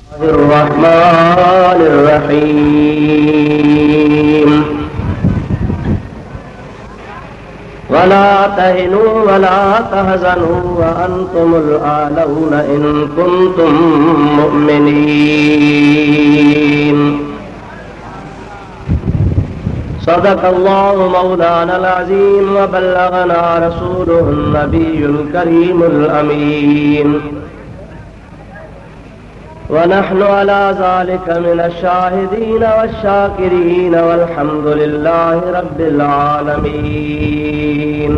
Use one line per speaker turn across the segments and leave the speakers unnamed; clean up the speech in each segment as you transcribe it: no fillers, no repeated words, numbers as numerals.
अर्रहमानिर्रहीम वला तहिनु वला तहज़नु व अंतुमुल आलऊना इन कुंतुम मुमिनीन। सदक़ल्लाहु मौलानल अज़ीम व बल्लगना रसूलुहुन नबियुल करीमुल अमीन व नहनु अला ज़ालिका मिनश शाहिदीन वश्शाकिरीन वल्हम्दुलिल्लाहि रब्बिल आलमीन।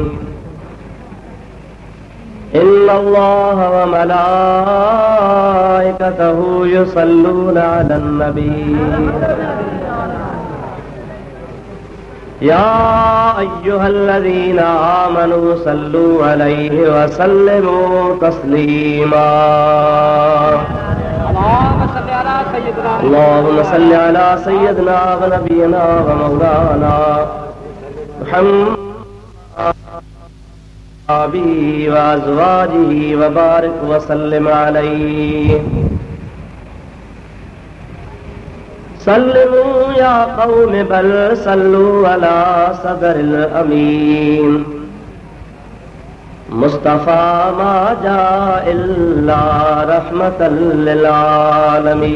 इन्नल्लाह व मलाइकतहु युसल्लूना अलन नबी या अय्युहल्लज़ीना आमनू सल्लू अलैहि व सल्लिमू तस्लीमा। अल्लाहुम्मा सल्लि अला सय्यिदिना व नबियिना व मौलाना मुहम्मद व अज़वाजिही व बारिक व सल्लिम अलैहि। सल्लू या कौम बल सल्लू अला सदरिल अमीन मुस्तफा मा जा इल्ला रहमतल लिल आलमीन।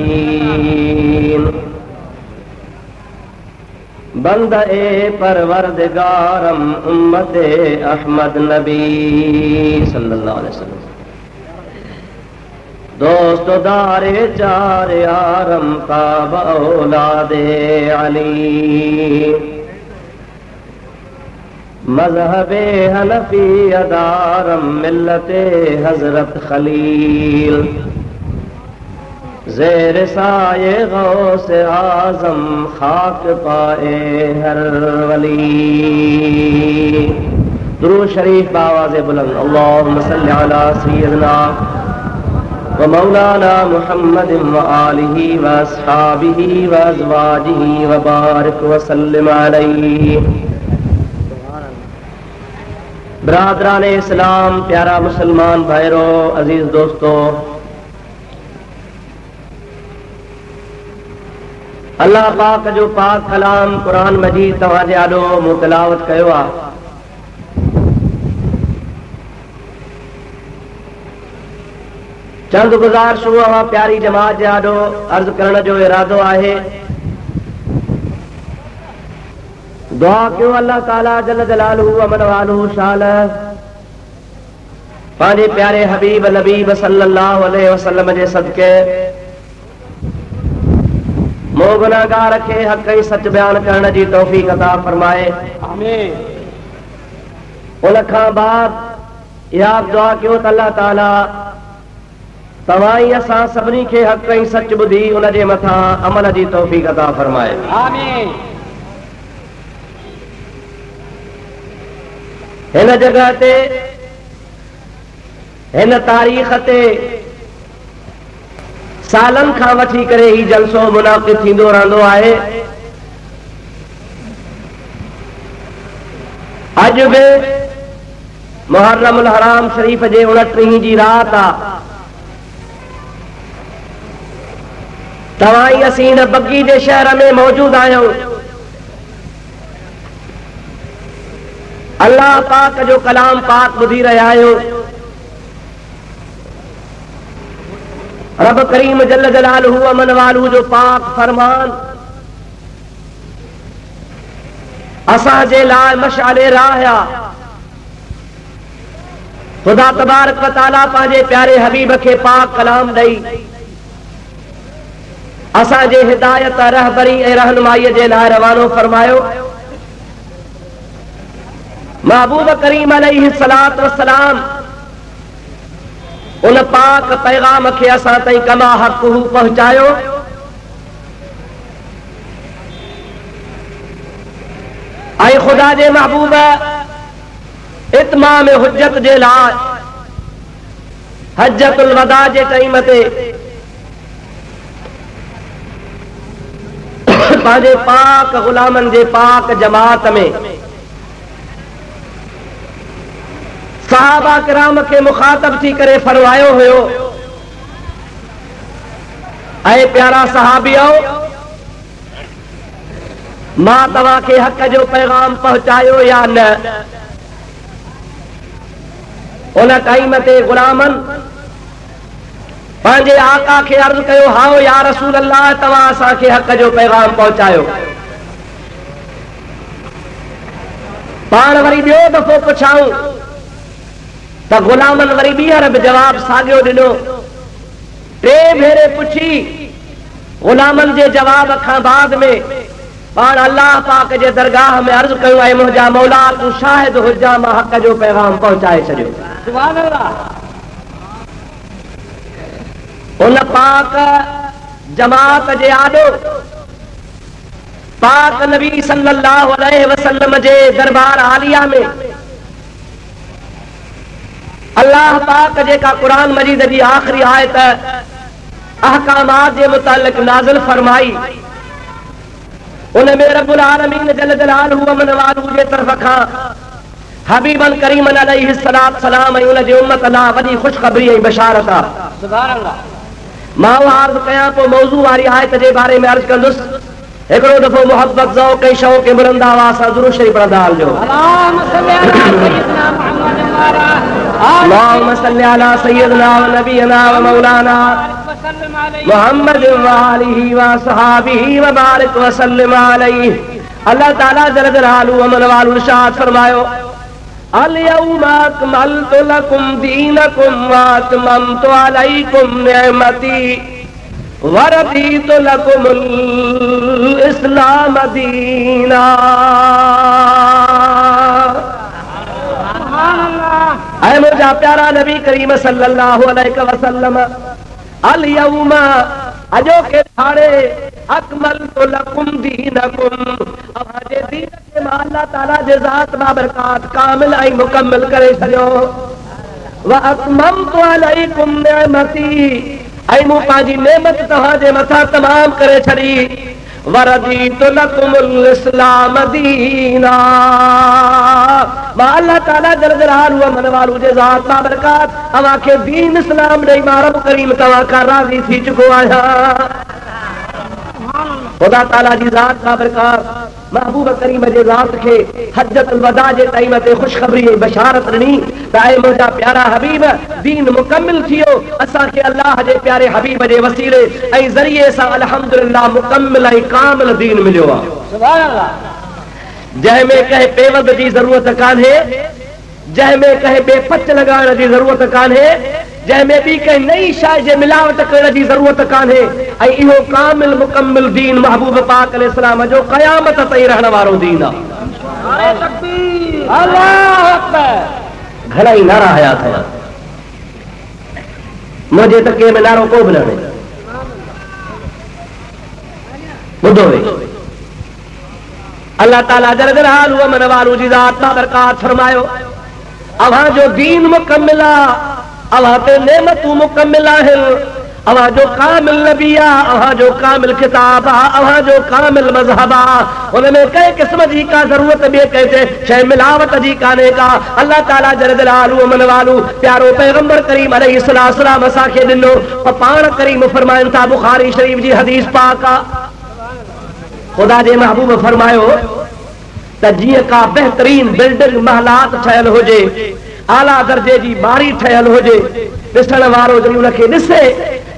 बंदे परवरदिगारम उम्मते अहमद नबी सल्लल्लाहु अलैहि वसल्लम। दोस्त दारे चार यारम ताब औलादे अली मज़हबे हनफी अदारम मिल्लते हजरत खलील ज़ेर साये गौसे आज़म खाक पाए हर वली। दुरूद शरीफ बावाज़े बुलंद। अल्लाहुम्मा सल्लि अला सय्यिदिना व मौलाना मुहम्मद व आलिही व अस्हाबिही व अज़वाजिही व बारिक व सल्लिम अलैहि। बरादरान इस्लाम, प्यारा मुसलमान भाइरों, अजीज दोस्तों, अल्लाह पाक जो पाक कलाम कुरान मजीद तव्हांजे आॾो मूं तिलावत कयो आहे। चंद गुज़ारिशूं प्यारी जमात जे आॾो अर्ज़ करण जो इरादो आहे। दुआ कयो अल्लाह ताला जल जलालहू व मन वालहू शाल पंहिंजे प्यारे हबीब लबीब सल्लल्लाहु अलैहि वसल्लम जे सदके मो गुनाहगार खे हक़ ऐं सच बयान करण जी तौफ़ीक़ अता फरमाए। आमीन। उन खां बाद इहा दुआ कयो त अल्लाह ताला तव्हां ई असां सभिनी खे हक़ ऐं सच ॿुधी उन जे मथां अमल जी तौफ़ीक़ अता फरमाए। आमीन। हिन जगह ते हिन तारीख़ ते सालन खां वठी करे ही जलसो मुनाक़िद थींदो रहंदो आहे। अॼु बि मुहर्रमुल हराम शरीफ़ जे 29 जी रात आहे। तव्हां ई असीं हिन बग्गी जे शहर में मौजूद आहियूं। अल्लाह पाक जो कलाम पाक ॿुधी रहिया आहियूं। रब करीम जल जलालहू व मन वालहू जो पाक फरमान असांजे लाइ मशाले राह आहे। खुदा तबारक व तआला पंहिंजे प्यारे हबीब खे पाक कलाम ॾेई असांजे हिदायत रहबरी ऐं रहनुमाईअ जे लाइ रवानो फरमायो। महबूब करीम अलैहि सलात व सलाम उन पाक पैगाम खे असां ताईं कमा हक़ पहुचायो। ऐं खुदा जे महबूब इत्माम हुज्जत जे लाइ हज्जतुल वदा जे टाइम ते पंहिंजे पाक गुलामनि जे पाक जमात में सहाबा किराम खे मुखातब थी करे फरमायो हुयो ऐं प्यारा सहाबियो, मां तव्हां खे हक़ जो पैगाम पहुचायो या न? उन टाइम ते गुलामनि पंहिंजे आका खे अर्ज़ कयो, हाओ या रसूल अल्लाह, तव्हां असांखे हक़ जो पैगाम पहुचायो। पाण वरी ॿियो दफ़ो पुछाऊं त गुलामनि वरी ॿीहर बि जवाब साॻियो ॾिनो। टे भेरे पुछी गुलामनि जे जवाब खां बाद में पाण अल्लाह पाक जे दरगाह में अर्ज़ कयो, ऐं मुंहिंजा मौला तूं शाहिद हुजा, मां हक़ जो पैगाम पहुचाए छॾियो। सुभान अल्लाह। उन पाक जमात जे आॾो पाक नबी सल्लल्लाहु अलैहि वसल्लम जे दरबार आलिया में अल्लाह पाक जेका कुरान मजीद जी आख़िरी आयत अहकामात जे मुतालिक नाज़िल फरमाई, उन में रब्बुल आलमीन जल जलालहू व मनवालहू जे तरफ़ खां हबीबन करीमन अलैहि सलात सलाम ऐं उन जी उम्मत लाइ वॾी ख़ुशख़बरी ऐं बशारत आहे। सुभान अल्लाह। मां अर्ज़ कयां पोइ मौज़ू वारी आयत जे बारे में अर्ज़ कंदुसि। हिकिड़ो दफ़ो मोहब्बत ज़ौक़ ऐं शौक़ ऐं बुलंद आवाज़ सां दुरूद शरीफ़ पढ़ंदा हलिजो। अल्लाहुम्मा सल्लि अला सय्यिदना व नबियना व मौलाना मुहम्मद व आलिहि व असहाबिहि व बारिक व सल्लिम अलैहि। अल्लाह ताला जल जलालहू व मनवालहू इरशाद फरमायो, अल-यौमा अकमलतु लकुम दीनकुम व अतममतु अलैकुम निअमती व रदीतु लकुमुल इस्लाम दीना। ऐ मुंहिंजा प्यारा नबी करीम सल्लल्लाहु अलैहि वसल्लम, अल-यौमा अॼोके ॾाढ़े अकमलतु लकुम दीनकुम, अव्हांजे दीन खे मां अल्लाह ताला जे ज़ात बाबरकात कामिल ऐं मुकम्मल करे छॾियो। व अतममतु अलैकुम निअमती, ऐं मूं पंहिंजी नेमत तव्हांजे मथां तमाम करे छॾी। व रदीतु लकुमुल इस्लाम दीना, मां अल्लाह ताला जल जलालहू व मनवालहू जे ज़ात बाबरकात अव्हांखे दीन इस्लाम ॾेई मां रब करीम तव्हां खां राज़ी थी चुको आहियां। खुदा ताला जी ज़ात बाबरकात महबूब करीम जे ज़ात खे हज्जतुल वदा जे टाइम ते ख़ुशख़बरी ऐं बशारत ॾिनी त ऐं मुंहिंजा प्यारा हबीब दीन मुकम्मिल थियो। असांखे अल्लाह जे प्यारे हबीब जे वसीले ऐं ज़रिए सां अल्हम्दुलिल्लाह मुकम्मिल ऐं कामिल दीन मिलियो आहे। सुभान अल्लाह। जंहिंमें कंहिं पेवंद जी ज़रूरत कान्हे, जंहिंमें कंहिं बेपच लॻाइण जी ज़रूरत कान्हे, जंहिंमें ॿी कंहिं नई शइ जे मिलावट करण जी ज़रूरत कान्हे, ऐं इहो कामिल मुकम्मिल दीन महबूब पाक अलैहिस्सलाम जो क़यामत ताईं रहण वारो दीन आहे। नारे तकबीर, अल्लाहु अकबर। घणई नारा हया अथव, मुंहिंजे तके में नारो को बि न आहे। ॿुधो वे, अल्लाह ताला जल जलालहू व मनवालहू जी ज़ात बाबरकात फरमायो, अव्हांजो दीन मुकम्मिल आहे, अव्हां ते नेमतूं मुकम्मिल आहिनि, अव्हां जो कामिल नबी आहे, अव्हां जो कामिल किताब आहे, अव्हां जो कामिल मज़हब आहे। उन में कंहिं क़िस्म जी का ज़रूरत ॿिए कंहिं शइ मिलावट जी कान्हे का। अल्लाह ताला जल जलालहू व मनवालहू प्यारो पैगंबर करीम अलैहिस्सलाम असांखे ॾिनो। पाण करीम फरमाइनि था, बुखारी शरीफ़ जी हदीस पाक आहे, खुदा जे महबूब फरमायो त जीअं का बहितरीन बिल्डिंग महलात ठहियल हुजे, आला दर्जे जी बारी ठहियल हुजे, ॾिसण वारो जॾहिं उनखे ॾिसे,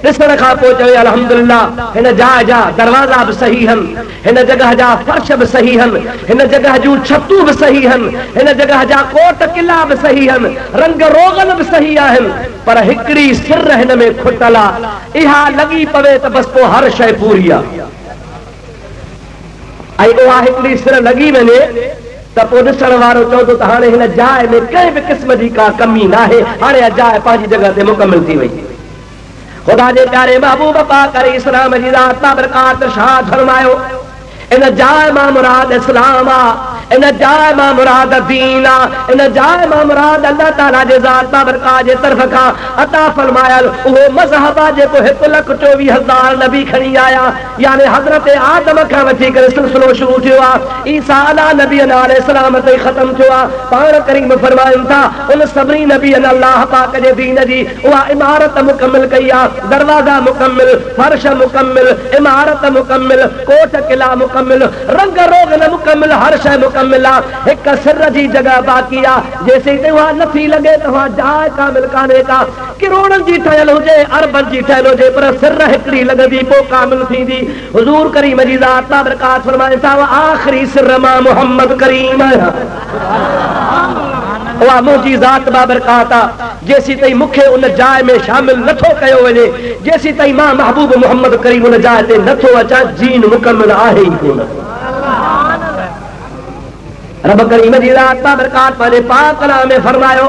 ॾिसण खां पोइ चवे अल्हम्दुलिल्लाह हिन जाइ जा दरवाज़ा बि सही आहिनि, हिन जॻह जा फर्श बि सही आहिनि, हिन जॻह जूं छतूं बि सही आहिनि, हिन जॻह जा कोट किला बि सही आहिनि, रंग रोगन बि सही आहिनि, पर हिकिड़ी सिर हिन में खुटल आहे। इहा लॻी पवे त बसि पोइ हर शइ पूरी आहे। ऐं उहा हिकिड़ी सिर लॻी वञे त पोइ ॾिसण वारो चवंदो त हाणे हिन जाइ में कंहिं बि क़िस्म जी का कमी न आहे, हाणे जाइ पंहिंजी जॻह ते मुकम्मिल थी वई। खुदा जे प्यारे महबूब पाक अलैहिस्सलाम जी ज़ात बाबरकात इरशाद फरमायो, इन जाइ मां मुराद इस्लाम आहे। इन जाए मां मुराद दीन आ, इन जाए मां मुराद अल्लाह ताला जे ज़ात बाबरकात जे तरफ खां अता फरमायल उहो मज़हब आ जेको 1,24,000 नबी खणी आया। यानी हज़रत आदम खां वठी करे सिलसिलो शुरू थियो आहे, ईसा अला नबी अलैहिस्सलाम ते ख़त्म थियो आहे। पाण करीम फरमाइनि था उन सभिनी नबी अल्लाह पाक जे दीन जी उहा इमारत मुकमिल कई आहे, दरवाज़ा मुकमिल, फर्श मुकमिल, इमारत मुकमिल, कोट किला मुकमिल, रंग रोगन मुकमिल, हर शइ मुकमिल आहे। हिक सिर जी जगह बाक़ी आहे, जेसीं ताईं उहा नथी लॻे त उहा जाइ कामिल कान्हे का। किरोड़नि जी ठहियल हुजे, अरबनि जी ठहियल हुजे, पर सिर हिकिड़ी लॻंदी पोइ कामिल थींदी। हुज़ूर करीम जी ज़ात बाबरकात फरमाइनि था आख़िरी सिर मां मुहम्मद करीम आहियां, उहा मुंहिंजी ज़ात बाबरकात आहे। जेसीं ताईं मूंखे उन जाइ में शामिल नथो कयो वञे, जेसीं ताईं मां महबूब मुहम्मद करीम उन जाइ ते नथो अचां, जीन मुकमिल आहे ई कोन। रब करीम जी ज़ात बाबरकात पंहिंजे पाक कलाम में फरमायो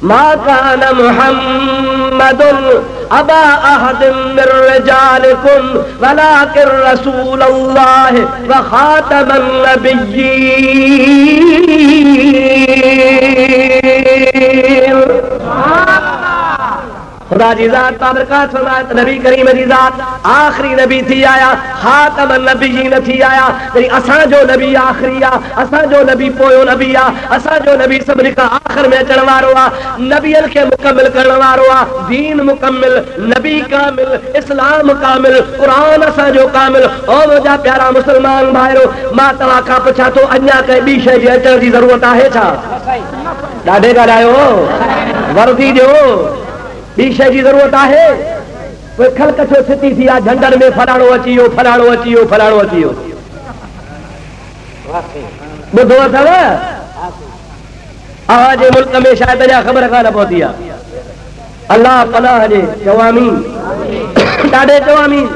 मा कान मुहम्मदुन अबा अहदिन मिन रिजालिकुम वलाकिन रसूलुल्लाह व खातमन नबिय्यीन। खुदा जी ज़ात बाबरकात फरमाए नबी करीम जी ज़ात आखिरी नबी थी आया, खातमन नबिय्यीन थी आया। यानी असांजो नबी आखिरी आहे, असांजो नबी पोयो नबी आहे, असांजो नबी सभिनी खां आख़िर में अचण वारो आहे, नबियनि खे मुकमिल करण वारो आहे। दीन मुकमिल, नबी कामिल, इस्लाम कामिल, क़ुरान असांजो कामिल। ओ मुंहिंजा प्यारा मुस्लमान भाइरो, मां तव्हां खां पुछां थो अञा कंहिं ॿी शइ जे अचण जी ज़रूरत आहे छा? ॾाढे ॻाल्हायो, वर्दी ॾियो, ॿी शइ जी ज़रूरत आहे? कोई ख़ल्क़ छो सिटी थी आहे झंडनि में फलाणो अची वियो, फलाणो अची वियो, फलाणो अची वियो। ॿुधो अथव अव्हांजे मुल्क में शायदि अञा ख़बर कान पहुती आहे। अल्लाह पनाह ॾे, चओ आमीन, ॾाढे चओ आमीन,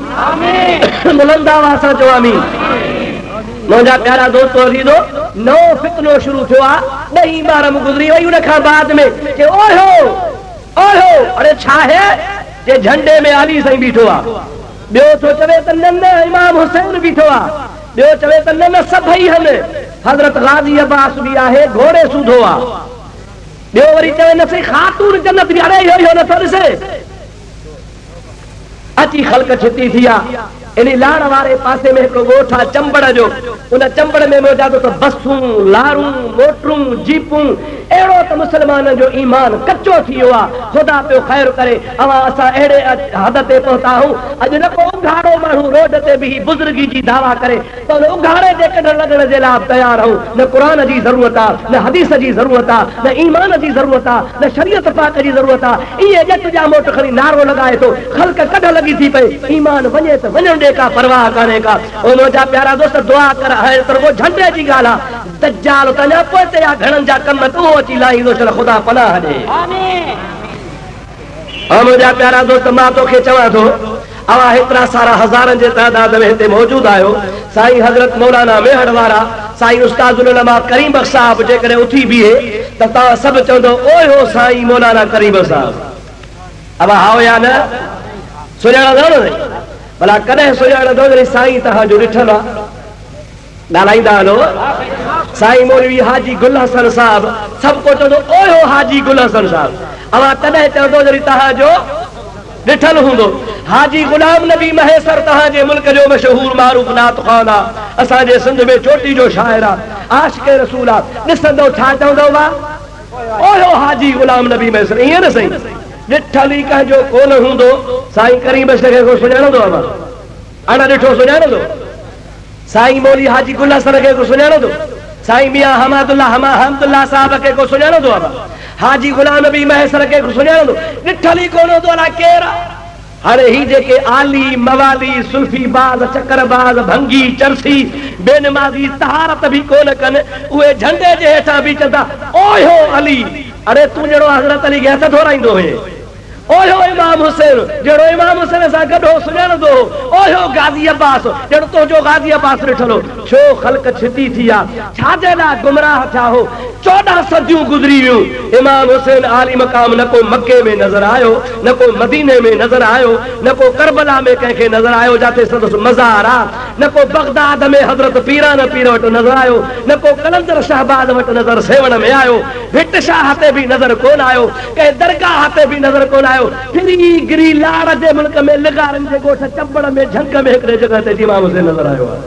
बुलंद आवाज़ सां चओ आमीन। मुंहिंजा प्यारा दोस्तो अज़ीज़ो, नओं फितनो शुरू थियो आहे, 10 ॿार गुज़री वई, उन खां बाद में कि ओहो ओहो अरे छा है जे झंडे में अली साईं बीठो आहे, ॿियो थो चवे त न न इमाम हुसैन बीठो आहे, ॿियो चवे त न न सभई आहिनि, हज़रत गाज़ी अब्बास बि आहे, घोड़े सूधो आहे, ॿियो वरी चवे न साईं ख़ातून जन्नत बि, अरे इहो नथो ॾिसे। अची ख़ल्क़ छिती थी आहे। इन लाड़ वारे पासे में हिकिड़ो ॻोठ आहे चंबड़ जो, उन चंबड़ में मौजूद त बसूं, लारूं, मोटरूं, जीपूं, अहिड़ो त मुस्लमाननि जो ईमान कचो थी वियो आहे। ख़ुदा पियो ख़ैर करे, असां अहिड़े हद ते पहुता आहियूं, अॼु न को उघाड़ो माण्हू रोड ते बि बुज़ुर्गी जी दावा करे त उन उघाड़े जे कढण लॻण जे लाइ तयारु आहियूं। न क़ुर जी ज़रूरत आहे, न हदीस जी ज़रूरत आहे, न ईमान जी ज़रूरत आहे, न शरीयत पाक जी ज़रूरत आहे। इहे ॼट जा मोट खणी नारो लॻाए थो, ख़ल्क़ कढ लॻी थी पए, ईमान वञे त वञण ॾे का परवाह कान्हे का। ओ मुंहिंजा प्यारा दोस्त दुआ कर, हाणे त रुॻो झंडे जी ॻाल्हि आहे, दज्जाल तंहिंजा पोइ या घणनि जा कम तूं अची लाहींदो, चल ख़ुदा पनाह ॾे। ओ मुंहिंजा प्यारा दोस्त, मां तोखे चवां थो अवां हेतिरा सारा हज़ारनि जे तइदाद में हिते मौजूद आहियो। साईं हज़रत मौलाना मेहड़ वारा साईं उस्तादुल उलमा करीम बख़्श साहब जेकॾहिं उथी बीहे त तव्हां सभु चवंदो ओए हो साईं मौलाना करीम बख़्श साहब। अब हाओ या न सुञाणंदो न, भला कॾहिं सुञाणंदो जॾहिं साईं तव्हांजो ॾिठल आहे। ॻाल्हाईंदा हलो, साईं मौलवी हाजी गुल हसन साहब, सभु को चवंदो ओए हो हाजी गुल हसन साहब। अवां तॾहिं चवंदो जॾहिं तव्हांजो ॾिठल हूंदो। हाजी गुलाम नबी महेसर तव्हांजे मुल्क जो मशहूर मारूफ नात ख़ान आहे, असांजे सिंध में चोटी जो शाइर आहे, आशिक़ रसूल आहे। ॾिसंदो छा चवंदो वाह ओए हो हाजी गुलाम नबी महेसर, ईअं न साईं, ॾिठल ई कंहिंजो कोन हूंदो। साईं करीम बख़्श खे को सुञाणंदो आहे? अण ॾिठो सुञाणंदो? साईं मौली हाजी गुल हसन खे को सुञाणंदो? साईं मियां हमदुल्ला साहब खे को सुञाणंदो आहे? हाजी गुलाम नबी महेसर खे को सुञाणंदो? ॾिठल ई कोन हूंदो, अलाए केरु आहे। हाणे ही जेके आली मवाली सुल्फी बाज़ चकरबाज़ भंगी चरसी बेनमाज़ी तहारत भी कोन कनि, उहे झंडे जे हेठां बि चवंदा ओए हो अली। अरे तूं जहिड़ो हज़रत अली खे हथ थोराईंदो हुए, ओए हो इमाम हुसैन जहिड़ो इमाम हुसैन सां गॾु हो सुञाणंदो हो, ओए हो गाज़ी अब्बास जहिड़ो तुंहिंजो गाज़ी अब्बास ॾिठल हो। छो ख़ल्क़ छिती थी आहे, छाजे लाइ गुमराह थिया हो? 14 सदियूं गुज़री वियूं, इमाम हुसैन आली मक़ाम न को मके में नज़र आयो, न को मदीने में नज़र आयो, न को करबला में कंहिंखे नज़र आयो जिते संदसि मज़ार आहे, न को बगदाद में हजरत पीरान पीर वटि नज़र आयो, न को कलंदर शहबाज वटि नज़र सेवण में आयो, भिट शाह ते भी नज़र कोन आयो, के दरगाह ते भी नज़र कोन आयो। फिरी गिरी लाड़ जे मुल्क में लिगारन जे गोठ चंबड़ में झंक में हिकड़े जगह ते इमाम हुसैन नज़र आयो आहे।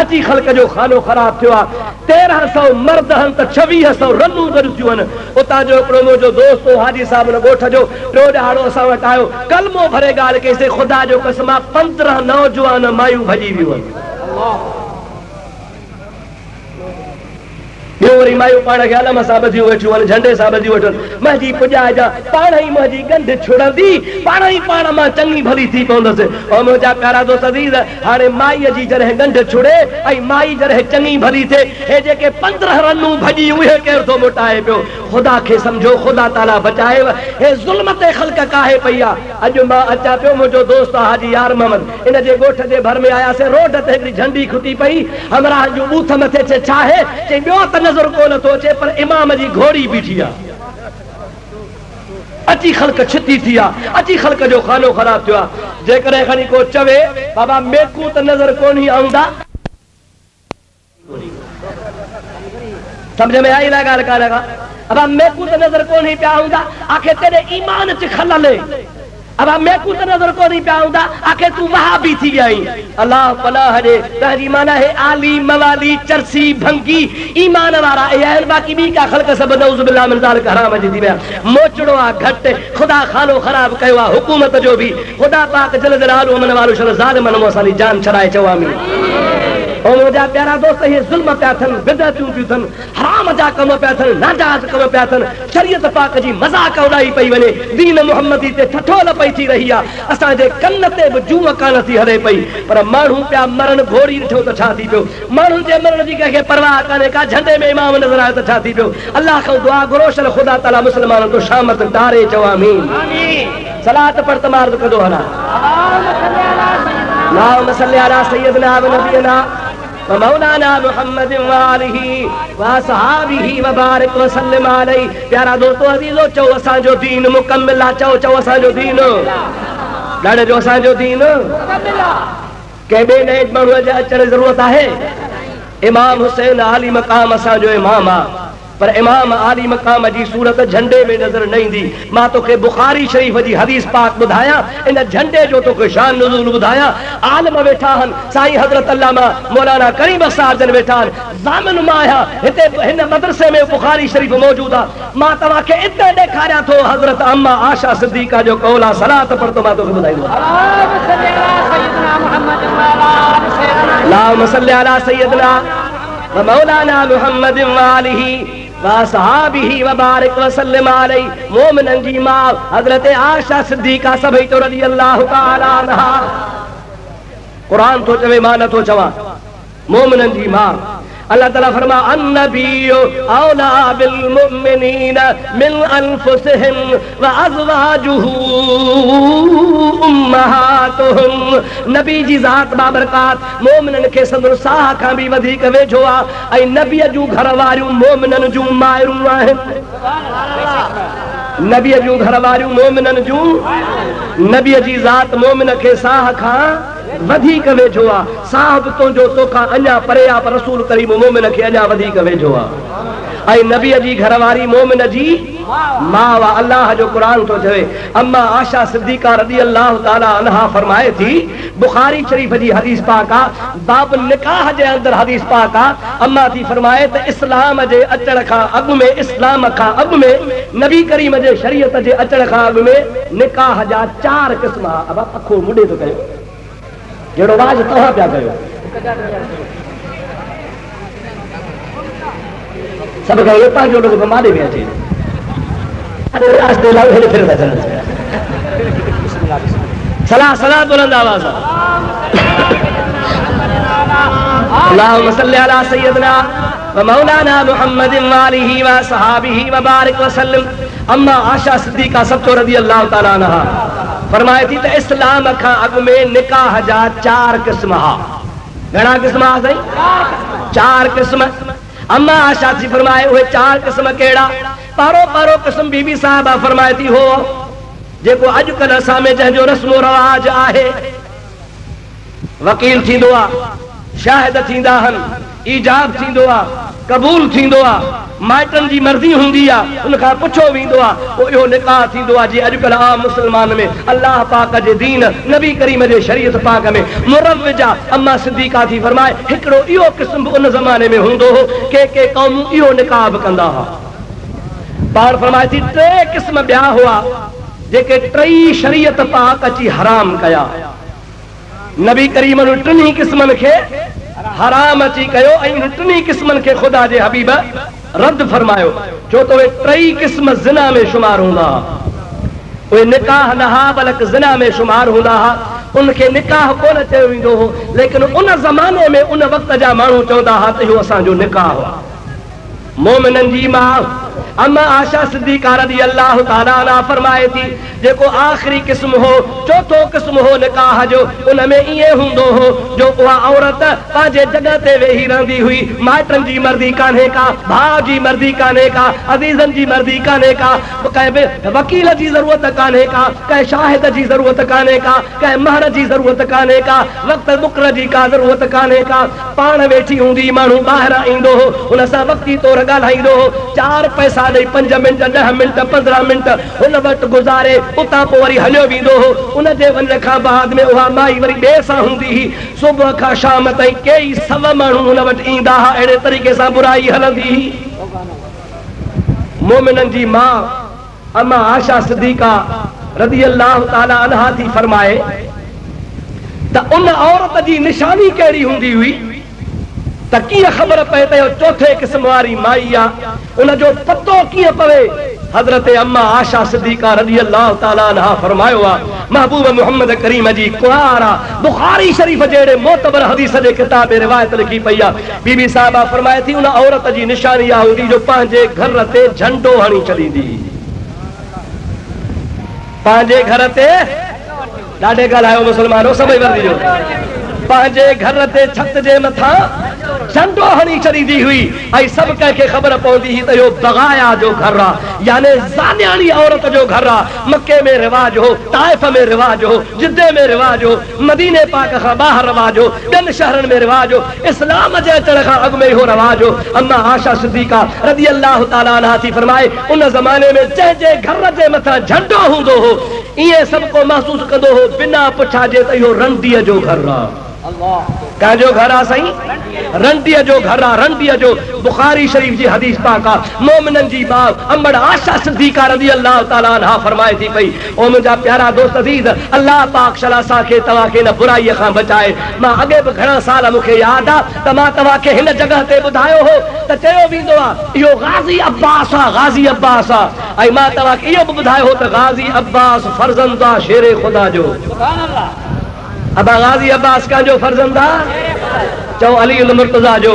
अची ख़ल्क़ जो खानो ख़राब थियो आहे। 1300 मर्द हन त 2600 रनूं गॾु थियूं आहिनि। उतां जो हिकिड़ो मुंहिंजो दोस्त हो हाजी साहब न ॻोठ जो टियों ॾहाड़ो असां वटि आयो, कलमो भरे ॻाल्हि कईसीं, ख़ुदा जो कसम आहे 15 नौजवान मायूं भॼी वियूं आहिनि। ॿियो वरी मायूं पाण खे अलम सां ॿधियूं वेठियूं आहिनि, झंडे सां ॿधियूं वेठियूं आहिनि। मुंहिंजी पुॼाइजा पाण ई मुंहिंजी गंढ छुड़ंदी, पाण ई पाण मां चङी भली थी पवंदसि। ऐं मुंहिंजा प्यारा दोस्त अज़ीज़, हाणे माईअ जी जॾहिं गंढ छुड़े ऐं माई जॾहिं चङी भली थिए, हे जेके 15 रनूं भॼी उहे केरु थो मोटाए पियो? ख़ुदा खे सम्झो, ख़ुदा ताला बचाएव। हे ज़ुल्म ते ख़ल्क़ काहे पई आहे। अॼु मां अचां पियो, मुंहिंजो दोस्त हाजी यार मोहम्मद, इन जे ॻोठ जे भर में आयासीं, रोड ते हिकिड़ी झंडी खुटी पई, हमरा जूं बूथ मथे चए छा आहे? चई ॿियो त नज़र कोन थो अचे, पर इमाम जी घोड़ी बीठी आहे। अची ख़ल्क़ छिती थी आहे, अची ख़ल्क़ जो खानो ख़राब थियो आहे। जेकॾहिं खणी को चवे बाबा मेकू त नज़र कोन ई आऊंदा, समझ में आई ना ॻाल्हि कान का? अब मेकू त नज़र कोन ई पिया आऊंदा, आखिर तेरे ईमान च खलल। अब मेकू त नज़र कोन ई पिया आऊंदा, आखिर तू वहाबी थी विया आहीं। अल्लाह पनाह ॾे। तहरी माना है आली मवाली चरसी भंगी ईमान वारा आहिनि, बाक़ी ॿी का ख़ल्क़ सभु नऊज़ बिल्लाह मिन ज़ालिक हराम जी थी विया। मोचड़ो आहे घटि, ख़ुदा खानो ख़राब कयो आहे, हुकूमत जो बि। ख़ुदा पाक जल जलालहू अमन वारो शर ज़ालिमन मां असांजी जान छॾाए चओ आमीन। ऐं मुंहिंजा प्यारा दोस्त, इहे ज़ुल्म पिया थियनि, बिदअतूं पियूं थियनि, हराम जा कम पिया थियनि, नाजाइज़ कम पिया थियनि, शरीयत पाक जी मज़ाक उॾाई पई वञे, दीन मुहम्मदी ते ठठोल पई थी रही आहे, असांजे कन ते बि जूं कान थी हले पई। पर माण्हू पिया मरण, घोड़ी ॾिठो त छा थी पियो? माण्हुनि जे मरण जी कंहिंखे परवाह कान्हे का। झंडे में इमाम नज़र आयो त छा थी पियो? अल्लाह खां दुआ घुरो, शल ख़ुदा ताला मुस्लमाननि तो शामत टारे चओ आमीन। सलात पढ़ त मार्द कदो हला। अल्लाहुम्मा सल्लि अला सय्यिदना व नबियना व मौलाना मुहम्मद व आलिही व असहाबिही व बारिक व सल्लिम अलैहि। प्यारा दोस्तो अज़ीज़ो, चओ असांजो दीन मुकम्मिल आहे। चओ चओ असांजो दीन ॾाढे जो असांजो दीन कंहिं ॿिए नए माण्हूअ जे अचण जी ज़रूरत आहे? इमाम हुसैन आली मक़ाम असांजो इमाम आहे, पर इमाम आली मक़ाम जी सूरत झंडे में नज़र न ईंदी। मां तोखे बुखारी शरीफ़ जी हदीस पाक ॿुधायां, इन झंडे जो तोखे शान नुज़ूल ॿुधायां। आलिम वेठा आहिनि, साईं हज़रत अल्लामा मौलाना करीम बख़्शार जन वेठा आहिनि, ज़ामिन मां आहियां। हिते हिन मदरसे में बुखारी शरीफ़ मौजूदु आहे। मां तव्हांखे इते ॾेखारियां थो, हज़रत अम्मा आशा सिद्दीक़ा जो कौल आहे। सलात पढ़ तो मां तोखे ॿुधाईंदो। अल्लाहुम्मा सल्लि अला सय्यिदना व मौलाना मुहम्मद व आलिही व सहाबिही व बारिक व सल्लिम अलैहि। मोमिनन जी मां हज़रत आशा सिद्दीक़ा सभई तो रज़ी अल्लाह तआला अन्हा। कुरान तो चवे, मां नथो चवां। मोमिनन जी मां अल्लाह ताला फरमा, अन्नबिय्यु औला बिल मुमिनीन मिन अनफुसिहिम व अज़वाजुहु उम्महातुहुम। नबी जी ज़ात बाबरकात मोमिनन खे संदन साह खां बि वधीक वेझो आहे, ऐं नबीअ जूं घर वारियूं मोमिनन जूं माइरूं आहिनि। नबीअ जूं घर वारियूं मोमिनन जूं, नबीअ जी ज़ात मोमिन खे साह खां वधीक वेझो आहे। साह बि तुंहिंजो तोखां अञा परे आहे, पर रसूल करीम मोमिन खे अञा वधीक वेझो आहे। ऐं नबीअ जी घर वारी मोमिन जी मां वा। अल्लाह जो क़ुरान तो चवे, अम्मा आशा सिद्दीक़ा रज़ी अल्लाह ताला अन्हा फरमाए थी, बुखारी शरीफ़ जी हदीस पाक आहे, बाब निकाह जे अंदर हदीस पाक आहे। अम्मा थी फरमाए त इस्लाम जे अचण खां अॻु में, इस्लाम खां अॻु में, नबी करीम जे शरीयत जे अचण खां अॻु में निकाह जा 4 क़िस्म आहे। अब अखो मुॾे थो कयो, जहिड़ो वाज तव्हां पिया कयो। सभु खां इहो पंहिंजो लोग माॾे में अचे, रास्ते लाइ हेॾे फिरंदा अचनि। सलाह सलाह बुलंद आवाज़। अल्लाहुम्मा सल्लि अला सय्यिदना व मौलाना मुहम्मद व आलिही व सहाबिही व बारिक व सल्लिम। अम्मा आशा सिद्दीक़ा सब तो रज़ी अल्लाह ताला अन्हा फरमाए थी त इस्लाम खां अॻु में निकाह जा 4 क़िस्म हा। घणा क़िस्म हा साईं? 4 क़िस्म। अम्मा आशा थी फरमाए उहे 4 क़िस्म कहिड़ा? पारो पारो क़िस्म बीबी साहिबा फरमाए थी हो जेको अॼुकल्ह असां में जंहिंजो रस्मो रवाज आहे, वकील थींदो आ, शाहिद थींदा हन, ईजाब थींदो आ, कबूल थींदो आ, माइटन जी मर्ज़ी हूंदी आ, उनखां पुछो वेंदो आ, पोइ इहो निकाह थींदो आ। जी अॼुकल्ह आम मुस्लमान में अल्लाह पाक जे दीन नबी करीम जे शरीयत पाक में मुरव्विज आ। अम्मा सिद्दीक़ा थी फरमाए हिकिड़ो इहो क़िस्म बि उन ज़माने में हूंदो हो, के क़ौमूं इहो निकाह बि कंदा हुआ। पाण फरमाए थी टे क़िस्म ॿिया हुआ जेके टई शरीयत पाक अची हराम कया। नबी करीम टिनी क़िस्मनि खे हराम अची कयो ऐं टिनी क़िस्मनि खे ख़ुदा जे हबीब रद्द फरमायो, छो त उहे टई क़िस्म ज़िना में शुमार हूंदा हुआ। उहे निकाह नहा बल्कि ज़िना में शुमार हूंदा हुआ। उनखे निकाह कोन चयो वेंदो हो, लेकिन उन ज़माने में उन वक़्त जा माण्हू चवंदा हुआ त इहो असांजो निकाह हुआ। मोमिननि जी माउ अम्मा आशा सिद्दीक़ा रज़ी अल्लाह ताला अन्हा फरमाए थी जेको आखिरी क़िस्म हो, चौथो क़िस्म हो निकाह जो, उन में ईअं हूंदो हो जो उहा औरत पंहिंजे जॻह ते वेही रहंदी हुई, माइटनि जी मर्ज़ी कान्हे का, भाउ जी मर्ज़ी कान्हे का, अज़ीज़नि जी मर्ज़ी कान्हे का, कंहिं वकील जी ज़रूरत कान्हे का, कंहिं शाहिद जी ज़रूरत कान्हे का, कंहिं महर जी ज़रूरत कान्हे का, वक़्त मुक़र जी का ज़रूरत कान्हे का। पाण वेठी हूंदी, माण्हू ॿाहिरां ईंदो हो, हुन सां वक़्ती तौरु ॻाल्हाईंदो हो, 4 पैसा ॾेई 5 मिंट 10 मिंट 15 मिंट हुन वटि गुज़ारे उतां पोइ वरी हलियो वेंदो हो। उन जे वञण खां बाद में उहा माई वरी ॿिए सां हूंदी हुई, सुबुह खां शाम ताईं कई 100 माण्हू हुन वटि ईंदा हुआ, अहिड़े तरीक़े सां बुराई हलंदी हुई। मोमिननि जी माउ अम्मा आशा सिद्दीक़ा रज़ी अल्लाह ताला अन्हा थी फरमाए त उन औरत जी निशानी कहिड़ी हूंदी हुई त कीअं ख़बर पए त इहो चौथे क़िस्म वारी माई आहे, उन जो पतो कीअं पवे। हज़रत अम्मा आशा सिद्दीक़ा रज़ी अल्लाह ताला अन्हा फरमायो आहे, महबूब मोहम्मद करीम जी कुरान बुखारी शरीफ़ जहिड़े मोतबर हदीस जे किताब में रिवायत लिखी पई आहे। बीबी साहिबा फरमाए थी उन औरत जी निशानी आहे हूंदी जो पंहिंजे घर ते झंडो हणी छॾींदी, पंहिंजे घर ते, ॾाढे ॻाल्हायो मुस्लमानो समझ वरती जो, पंहिंजे घर ते छत जे मथां झंडो हणी छॾींदी हुई ऐं सभु कंहिंखे ख़बर पवंदी हुई त इहो बगाया जो घर आहे, यानी ज़ानियाणी औरत जो घर आहे। मके में रिवाज हो, ताइफ में रिवाज हो, जिद्दे में रिवाज हो, मदीने पाक खां ॿाहिरि रिवाज हो, ॿियनि शहरनि में रिवाज हो, इस्लाम जे अचण खां अॻु में इहो रिवाज हो। अम्मा आशा सिद्दीक़ा रज़ी अल्लाह ताला अन्हा थी फरमाए उन ज़माने में जंहिंजे घर जे मथां झंडो हूंदो हो ईअं सभु को महसूस कंदो हो बिना पुछाजे त इहो रंडीअ जो घर आहे। कंहिंजो घर आहे साईं? रंडीअ जो घर आहे, रंडीअ जो। बुखारी शरीफ़ जी हदीस पाक आहे। मोमिननि जी माउ अम्मा आशा सिद्दीक़ा रज़ी अल्लाह ताला अन्हा फरमाए थी पई, ओ मुंहिंजा प्यारा दोस्त अज़ीज़, अल्लाह पाक शला असांखे तव्हांखे इन बुराईअ खां बचाए। मां अॻे बि घणा साल मूंखे यादि आहे त मां तव्हांखे हिन जॻह ते ॿुधायो हो त चयो वेंदो आहे इहो गाज़ी अब्बास आहे, गाज़ी अब्बास आहे। ऐं मां तव्हांखे इहो बि ॿुधायो हो त गाज़ी अब्बास फर्ज़ंद आहे शेरे ख़ुदा जो। अबा गाज़ी अब्बास का जो फर्जंद आहे? चओ अली उल मुर्तज़ा जो,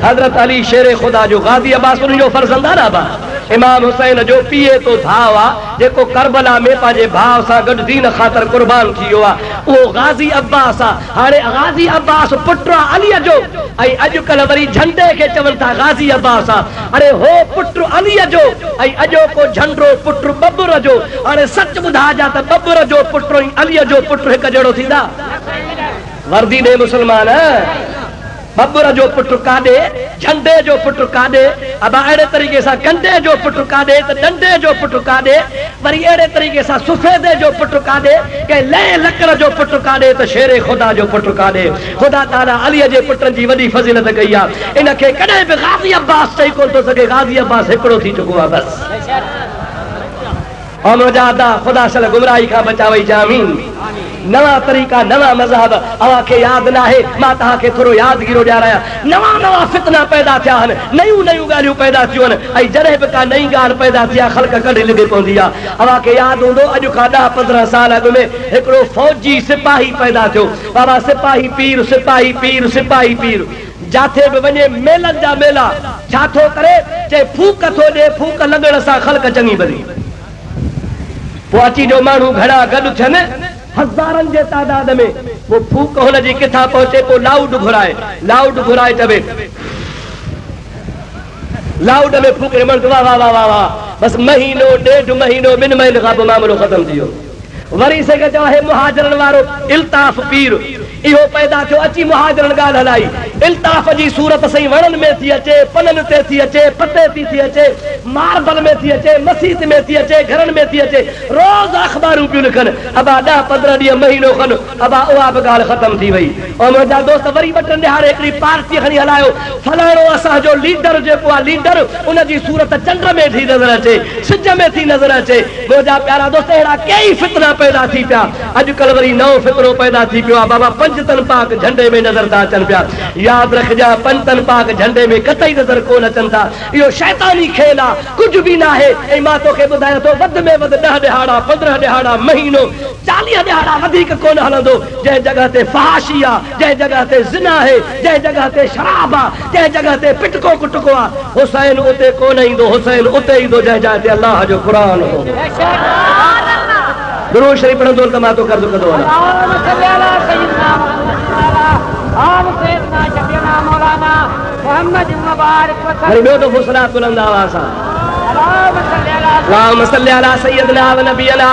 हज़रत अली शेरे ख़ुदा जो। गाज़ी अब्बास उन जो फर्जंद आहे न अबा? इमाम हुसैन जो पीए तो भाउ आहे जेको करबला में पंहिंजे भाउ सां गॾु दीन ख़ातिर कुर्बान थी वियो आहे, उहो गाज़ी अब्बास आहे। हाणे गाज़ी अब्बास पुटु आहे अलीअ जो, ऐं अॼुकल्ह वरी झंडे खे चवनि था गाज़ी अब्बास आहे। अरे हो पुटु अलीअ जो ऐं अॼोको झंडो पुटु बबुर जो। हाणे सच ॿुधाइजा त बबुर जो पुटु ऐं अलीअ जो पुटु हिकु जहिड़ो थींदा? वर्दी ॾे मुस्लमान, बबुर जो पुटु काॾे, झंडे जो पुटु काॾे। अब अहिड़े तरीक़े सां कंडे जो पुटु काॾे त डंडे जो पुटु काॾे, वरी अहिड़े तरीक़े सां सुफ़ेदे जो पुटु काॾे, कंहिं लह लकड़ जो पुटु काॾे त शेरे ख़ुदा जो पुटु काॾे। ख़ुदा ताला अलीअ जे पुटनि जी वॾी फज़ीलत कई आहे। इनखे कॾहिं बि गाज़ी अब्बास चई कोन थो सघे, गाज़ी अब्बास हिकिड़ो थी चुको आहे बसि। ख़ुदा सल गुमराही खां बचावई जामीन। नवा तरीक़ा, नवा मज़हब अव्हांखे यादि न आहे, मां तव्हांखे थोरो यादगिरो ॾियारायां। नवा नवा फितना पैदा थिया आहिनि, नयूं नयूं ॻाल्हियूं पैदा थियूं आहिनि, ऐं जॾहिं बि का नई ॻाल्हि पैदा थी आहे ख़ल्क़ कॾहिं लिॻे पवंदी आहे। अव्हांखे यादि हूंदो अॼु खां 10-15 साल अॻु में हिकिड़ो फ़ौजी सिपाही पैदा थियो। बाबा सिपाही पीर, सिपाही पीर, सिपाही पीर। जाथे बि वञे मेलनि जा मेला, छा थो करे? चए फूक थो ॾे, फूक लॻण सां ख़ल्क़ चङी भली। पोइ अची जो माण्हू घणा गॾु थियनि हज़ारनि जे तादाद में, वो फूक हुनजी किथां पहुचे? पोइ लाउड घुराए, लाउड घुराए चवे, लाउड में फूके मन वाह वाह वाह वाह, बस महीनो 1.5 महीनो 2 महीने खां पोइ मामलो ख़त्म थी वियो। वरी से चवे मुहाजिरनि वारो इल्ताफ़ पीर, इहो पैदा थियो अची मुहाजिरन ॻाल्हि हलाई इल्ताफ जी सूरत सही वणन में थी अचे पनन ते थी अचे पते थी अचे मार्बल में थी अचे मस्जिद में थी अचे घरन में थी अचे रोज अखबारूं पियूं लिखनि अबा 10-15 ॾींहं महीनो खनि अबा उहा बि ॻाल्हि ख़तम थी वई ऐं मुंहिंजा दोस्त वरी 2-3 ॾिहाड़े हिकिड़ी पार्टी खणी हलायो फलाणो असांजो लीडर जेको आहे लीडर उनजी सूरत चंड में थी नज़र अचे सिज में थी नज़र अचे मुंहिंजा प्यारा दोस्त अहिड़ा कई फितना पैदा थी पिया अॼुकल्ह वरी नओं फितरो पैदा थी पियो आहे बाबा 5 तन पाक झंडे में नज़र था अचनि पिया यादि रखजा 5 तन पाक झंडे में कतई नज़र कोन अचनि था इहो शैतानी खेल आहे कुझु बि न आहे ऐं मां तोखे ॿुधायां थो वधि में वधि 10 ॾिहाड़ा 15 ॾिहाड़ा महीनो 40 ॾिहाड़ा वधीक कोन हलंदो जंहिं जॻह ते फहाशी आहे जंहिं जॻह ते ज़िना आहे जंहिं जॻह ते शराब आहे जंहिं जॻह ते पिटको कुटको आहे हुसैन उते कोन ईंदो हुसैन उते ईंदो जंहिं जॻह ते अल्लाह जो क़ुरान हो दुरूद शरीफ पढ़ंदो त मां तो कर दो कदो अरे ॿियो दफ़ो सलात बुलंद आवाज़ सां अल्लाहुम्मा सल्ली अला सय्यदना व नबियना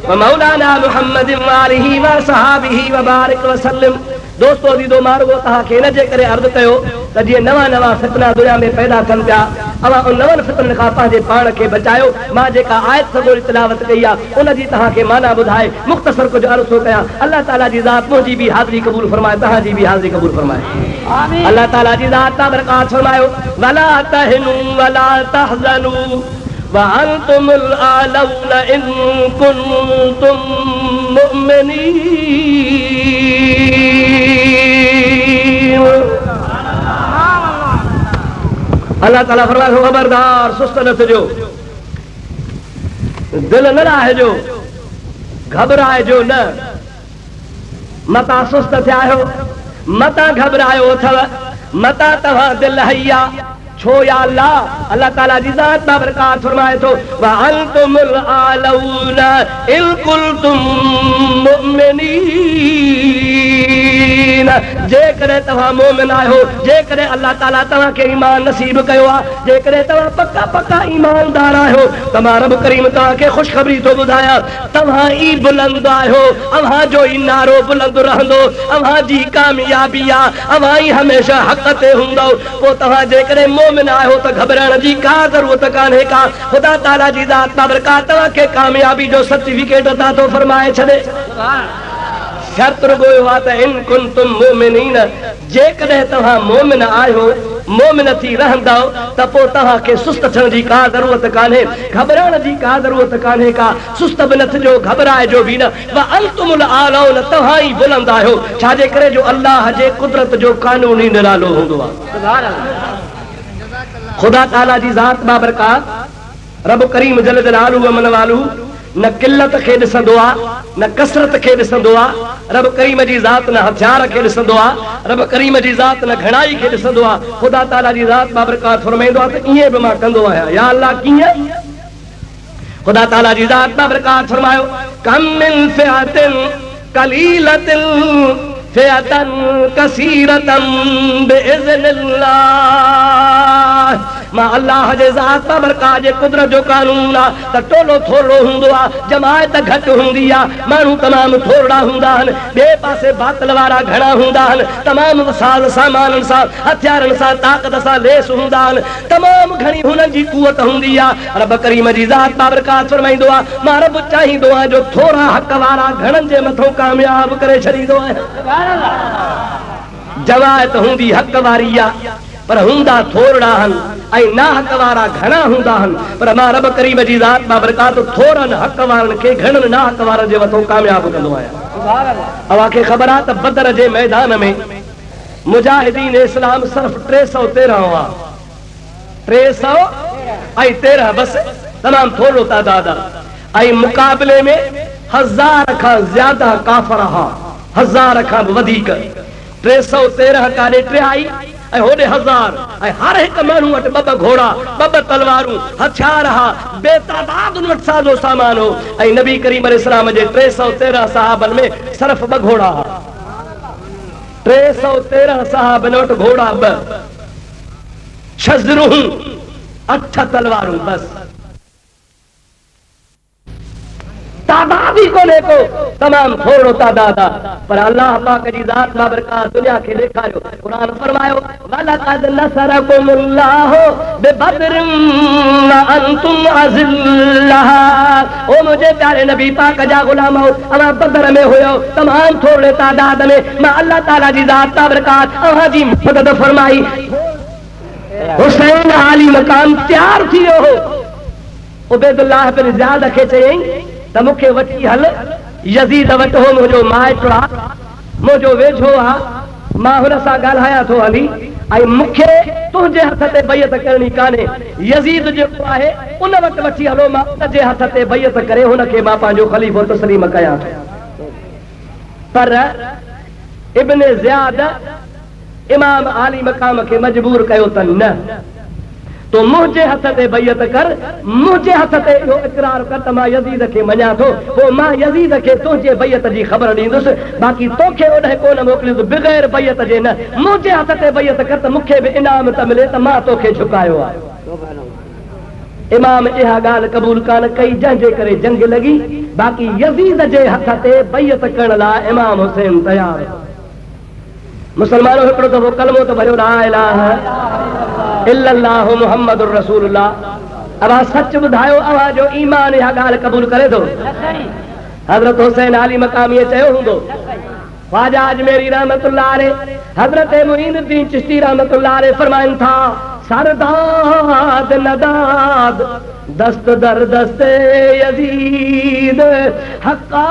व मौलाना मुहम्मद व आलिहि व सहाबिहि व बारिक व सल्लम दोस्तो अज़ीज़ो मार्गो तव्हांखे इन जे करे अर्ज़ कयो त जीअं नवां फितना दुनिया में पैदा थियनि पिया अवां उन नवनि फितरनि खां पंहिंजे पाण खे बचायो मां जेका आयत सॼो तिलावत कई आहे उनजी तव्हांखे माना ॿुधाए मुख़्तसर कुझु अर्ज़ थो कयां अल्लाह ताला जी ज़ात मुंहिंजी बि हाज़िरी क़बूल फरमाए तव्हांजी बि हाज़िरी क़बूल फरमाए अल्लाह ताला जी ज़ात ताबरकात फरमायो वला तहिनु वला तहज़नु وأنتم الأعلون إن كنتم مؤمنين अल्लाह ताला फरमाए खबरदार सुस्त न थिजो दिल न लाहिजो घबराइजो न मता सुस्त थिया आहियो मता घबरायो अथव मता तव्हां दिल हइया छो या अल्लाह अल्लाह ताला जी ज़ात बाबरकात फरमाए थो व अंतुमुल आलौना इन कुंतुम मुमिनीन जेकॾहिं तव्हां मोमिन आहियो जेकॾहिं अल्लाह ताला तव्हांखे ईमान नसीब कयो आहे जेकॾहिं तव्हां पक्का पक्का ईमानदार आहियो त मां रब करीम तव्हांखे ख़ुशख़बरी थो ॿुधायां तव्हां ई बुलंद आहियो अव्हांजो ई नारो बुलंद रहंदो अव्हांजी कामयाबी आहे अव्हां ई हमेशह हक़ ते हूंदो पोइ तव्हां जेकॾहिं मोमिन आहियो त घबराइण जी का ज़रूरत कान्हे का ख़ुदा ताला जी ज़ात बाबरकात तव्हांखे कामयाबी जो सर्टिफिकेट अता थो फरमाए छॾे शर्त रुगो आहे त इन कुंतुम मुमिनीन जेकॾहिं तव्हां मोमिन आहियो मोमिन थी रहंदो त पोइ तव्हांखे सुस्त थियण जी का ज़रूरत कान्हे घबराइण जी का ज़रूरत कान्हे का सुस्त बि न थिजो घबराइजो बि न व अंतुमुल आलौन तव्हां ई बुलंद आहियो छाजे करे जो अल्लाह जे कुदरत जो कानून ई निरालो हूंदो आहे खुदा ताला जी ज़ात बाबरकात रब करीम जल जलालहू व मन वालू न किल्लत खे ॾिसंदो आहे न कसरत खे ॾिसंदो आहे रब करीम जी ज़ात न हथियार खे ॾिसंदो आहे रब करीम जी ज़ात न घणाई खे ॾिसंदो आहे खुदा ताला जी ज़ात बाबरकात फरमाईंदो आहे त ईअं बि मां कंदो आहियां या अल्लाह कीअं खुदा ताला जी ज़ात बाबरकात फरमायो कम मिन फ़िअतिन क़लीलतिन फ़िअतन कसीरतन बिइज़्निल्लाह मां अल्लाह जे ज़ात बाबरकात जे कुदरत जो कानून आहे त टोलो थोरो हूंदो आहे जमायत घटि हूंदी आहे माण्हू तमामु थोरा हूंदा आहिनि ॿिए पासे बातल वारा घणा हूंदा आहिनि तमामु साज़ सामाननि सां हथियारनि सां ताक़त सां लेस हूंदा आहिनि तमामु घणी हुननि जी कुवत हूंदी आहे रब करीम जी ज़ात बाबरकात फरमाईंदो आहे मां रब चाहींदो आहियां जो थोरा हक़ वारा घणनि जे मथां कामयाब करे छॾींदो आहियां जमायत हूंदी हक़ वारी आहे पर हूंदा थोरा आहिनि ऐं ना हक़ वारा घणा हूंदा आहिनि पर मां रब करीम जी ज़ात बाबरकात थोरनि हक़ वारनि खे घणनि ना हक़ वारनि जे मथां कामयाब कंदो आहियां अव्हांखे ख़बर आहे त बदर जे मैदान में मुजाहिदीन इस्लाम सिर्फ़ 313 हुआ 313 बसि तमामु थोरो तादाद ऐं मुक़ाबले में 1000 खां ज़्यादा काफ़र हुआ 1000 खां बि वधीक 313 काॾे 3 आई ऐं होॾे 1000 ऐं हर हिकु माण्हू वटि ॿ घोड़ा ॿ तलवारूं हथियार हा बेतादाद उन वटि साज़ो सामान हो ऐं नबी करीम अलैहिस्सलाम जे 313 सहाबनि में सिर्फ़ 2 घोड़ा हा 313 सहाबनि वटि घोड़ा 2 शज़रूं 8 तलवारूं बस तादाद ही कोने को तमाम थोड़ो तादाद पर अल्लाह पाक जी जात बाबरकात दुनिया के देखायो कुरान फरमायो वलक़द नसरकुमुल्लाहु बिबद्रिन व अंतुम अज़िल्लहा। ओ मुझे प्यारे नबी पाक जा गुलाम हो अवा बदर में हुयो तमाम थोड़े तादाद में मैं अल्लाह ताला जी जात बाबरकात अवा जी मदद फरमाई। हुसैन आली मकाम तैयार थियो हो उबैदुल्लाह बिन ज़ियाद खे चयई त मूंखे वठी हल यज़ीद वटि हो मुंहिंजो माइटु आहे मुंहिंजो वेझो आहे मां हुन सां ॻाल्हायां थो हली ऐं मूंखे तुंहिंजे हथ ते बैयत करणी कान्हे यज़ीद जेको आहे उन वटि वठी हलो मां उनजे हथ ते बैयत करे हुनखे मां पंहिंजो ख़लीफ़ो तस्लीम कयां। पर इब्न ज़ियाद इमाम आली मकाम खे मजबूर कयो त न तो मुझे हथ ते बैयत कर मुझे हथ ते इहो इकरार कर त मां यज़ीद खे मञा थो पोइ मां यज़ीद खे तुंहिंजे बैयत जी ख़बर ॾींदुसि बाक़ी तोखे ओॾे कोन मोकिलींदुसि बग़ैर बैयत जे न मुझे हथ ते बैयत कर त मूंखे बि इनाम त मिले त मां तोखे झुकायो आहे। इमाम इहा ॻाल्हि क़बूल कान कई जंहिंजे करे जंग लॻी बाक़ी यज़ीद जे हथ ते बैयत करण लाइ इमाम हुसैन तयार हो। मुसलमानों हिकिड़ो दफ़ो कलमो त भरियो ला इलाहा इल्लल्लाहु मुहम्मदुर रसूलुल्लाह। अवा सच ॿुधायो अवा जो ईमान इहा ॻाल्हि क़बूल करे थो। हज़रत हुसैन आली मकामीअ चयो हूंदो ख्वाजा अजमेरी रहमतुल्लाह अलैह हज़रत मुईनुद्दीन चिश्ती रहमतुल्लाह अलैह फरमाइनि था सरदाद नदाद दस्त दर दस्ते यजीद हक्का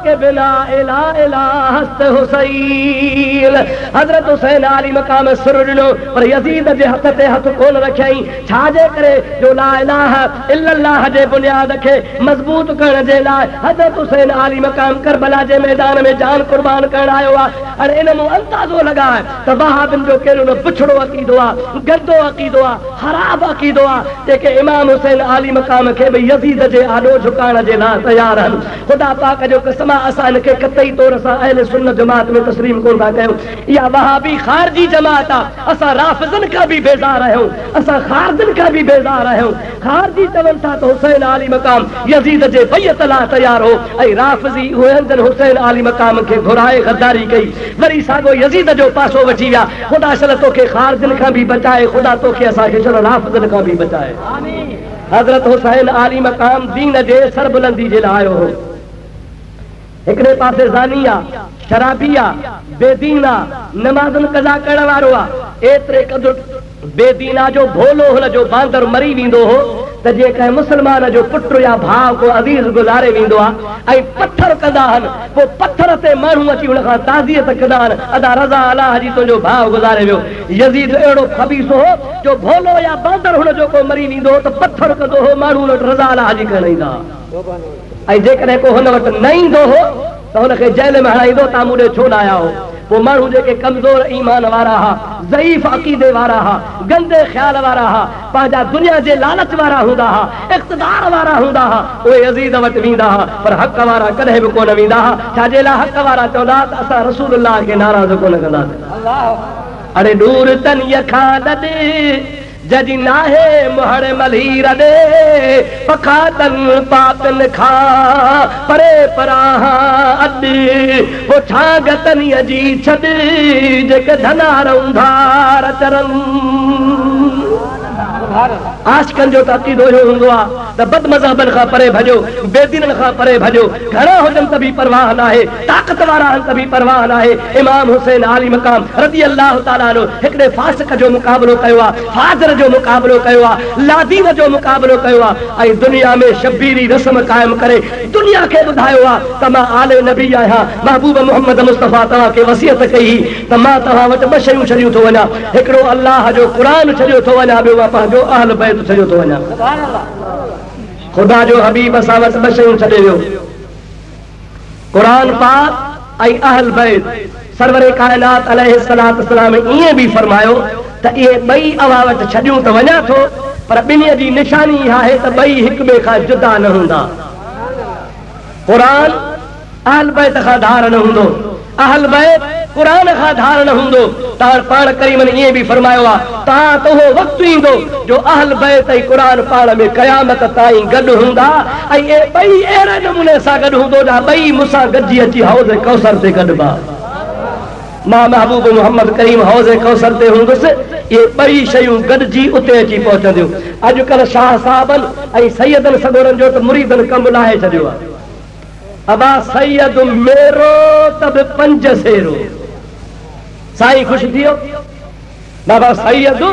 के बिना इला इला हस्त हुसैन। हजरत हुसैन आली मकाम सुर ॾिनो पर यजीद जे हथ ते हथ कोन रखियई छाजे करे जो ला इलाहा इल्लल्लाह जे बुनियाद खे मज़बूत करण जे लाइ हजरत हुसैन आली मकाम करबला जे मैदान में जान कुर्बान करण आयो आहे। हाणे इन मूं अंदाज़ो लॻाए त वहाबिन जो कहिड़ो न पुछड़ो अक़ीदो आहे गंदो अक़ीदो आहे ख़राब अक़ीदो आहे जेके इमाम हुसैन आली मकाम के भी यजीद जे आॾो झुकाइण जे लाइ तयार आहिनि। ख़ुदा पाक जो कसम असां इनखे कतई तौर सां अहले सुन्नत जमात में तस्लीम कोन था कयूं। इहा वहाबी ख़ारजी जमात आहे। असां राफ़िज़न खां बि बेज़ार आहियूं असां ख़ारजिन खां बि बेज़ार आहियूं। ख़ारजी चवनि था त हुसैन आली मकाम यजीद जे बैयत लाइ तयार हो ऐं राफ़िज़ी उहे हंधनि हुसैन आली मकाम खे घुराए गद्दारी कई वरी साॻो यजीद जो पासो वठी विया। ख़ुदा चल तोखे ख़ारजिन खां बि बचाए ख़ुदा तोखे असांखे चल राफ़िज़न खां बि बचाए। हजरत हुसैन आली मकाम दीन जे सरबुलंदी जे लाइ आयो हो। हिकिड़े पासे ज़ानिया शराबिया बेदीना नमाज़न कज़ा करण वारो आहे एतिरे क़दुरु बेदीना जो भोलो हुन जो बांदर मरी वेंदो हो त जे कंहिं मुसलमान जो पुटु या भाउ को अज़ीज़ गुज़ारे वेंदो आहे ऐं पत्थर कंदा आहिनि पोइ पत्थर ते माण्हू अची हुन खां ताज़ियत कंदा आहिनि अदा रज़ा अलाह जी तुंहिंजो भाउ गुज़ारे वियो। यज़ीद अहिड़ो खबीस हो जो भोलो या बांदर हुन जो को मरी वेंदो हो त पत्थर कंदो हो माण्हू हुन वटि रज़ा अलाह जी करण ईंदा ऐं जेकॾहिं को हुन वटि न ईंदो हो त हुनखे जेल में हणाईंदो तव्हां मूं ॾे छो न आया हो। पोइ माण्हू जेके कमज़ोर ईमान वारा हुआ ज़ईफ़ अक़ीदे वारा हुआ गंदे ख़्याल वारा हुआ पंहिंजा दुनिया जे लालच वारा हूंदा हुआ इक़्तिदार वारा हूंदा हुआ उहे यज़ीद वटि वेंदा हुआ पर हक़ वारा कॾहिं बि कोन वेंदा हुआ। छाजे लाइ हक़ वारा चवंदा त असां रसूलुल्लाह खे नाराज़ कोन कंदासीं। अड़े दूर तनीअ खां ॾे जजी नाहे मुहर मलहीर दे पखातन पातन खा परे पराहा अॾ वो छाग तनीअ जी छॾ जेके धनार उंधार चरन। आशिकनि जो त अक़ीदो इहो हूंदो आहे त बद मज़हबनि खां परे भॼो बेदीननि खां परे भॼो घणा हुजनि त बि परवाह नाहे ताक़त वारा आहिनि त बि परवाह नाहे। इमाम हुसैन आली मकाम रज़ी अल्लाह ताला अन्हु हिकिड़े फासिक जो मुक़ाबिलो कयो आहे फाज़र जो मुक़ाबिलो कयो आहे लादीन जो मुक़ाबिलो कयो आहे ऐं दुनिया में शबीरी रस्म क़ाइमु करे दुनिया खे ॿुधायो आहे त मां आले नबी आहियां महबूब मोहम्मद मुस्तफ़ा तव्हांखे वसियत कई त मां तव्हां वटि ॿ शयूं छॾियूं थो वञा हिकिड़ो अल्लाह जो क़ुरान छॾियो थो वञा ॿियो मां पंहिंजो अहल बैत छॾियो थो वञा। ख़ुदा जो हबीब असां वटि ॿ शयूं छॾे वियो क़ुरान पाक ऐं अहल बैत। सरवरे काइनात अलैहिस्सलातु वस्सलाम ईअं बि फरमायो त इहे ॿई अव्हां वटि छॾियूं त वञा थो पर ॿिन्हीअ जी निशानी इहा आहे त ॿई हिक ॿिए खां जुदा न हूंदा। क़ुरान अहल बैत खां धार न हूंदो अहल बैत कुरान खां धारण हूंदो तां पाण करीमन ईअं बि फरमायो आहे तां त उहो वक़्तु ईंदो जो अहल बैत ऐं क़ुरान पाण में क़यामत ताईं गॾु हूंदा ऐं इहे ॿई अहिड़े नमूने सां गॾु हूंदो जा ॿई मूंसां गॾिजी अची हौज़ कौसर ते गॾिबा मां महबूब मोहम्मद करीम हौज़ कौसर ते हूंदुसि इहे ॿई शयूं गॾिजी उते अची पहुचंदियूं अॼुकल्ह शाह साहबनि ऐं सैयदनि सगोरनि जो त मुरीदनि कमु लाहे छॾियो आहे अबा सैयद मेरो त बि 5 सेरो साईं ख़ुशि थी वियो बाबा सैयद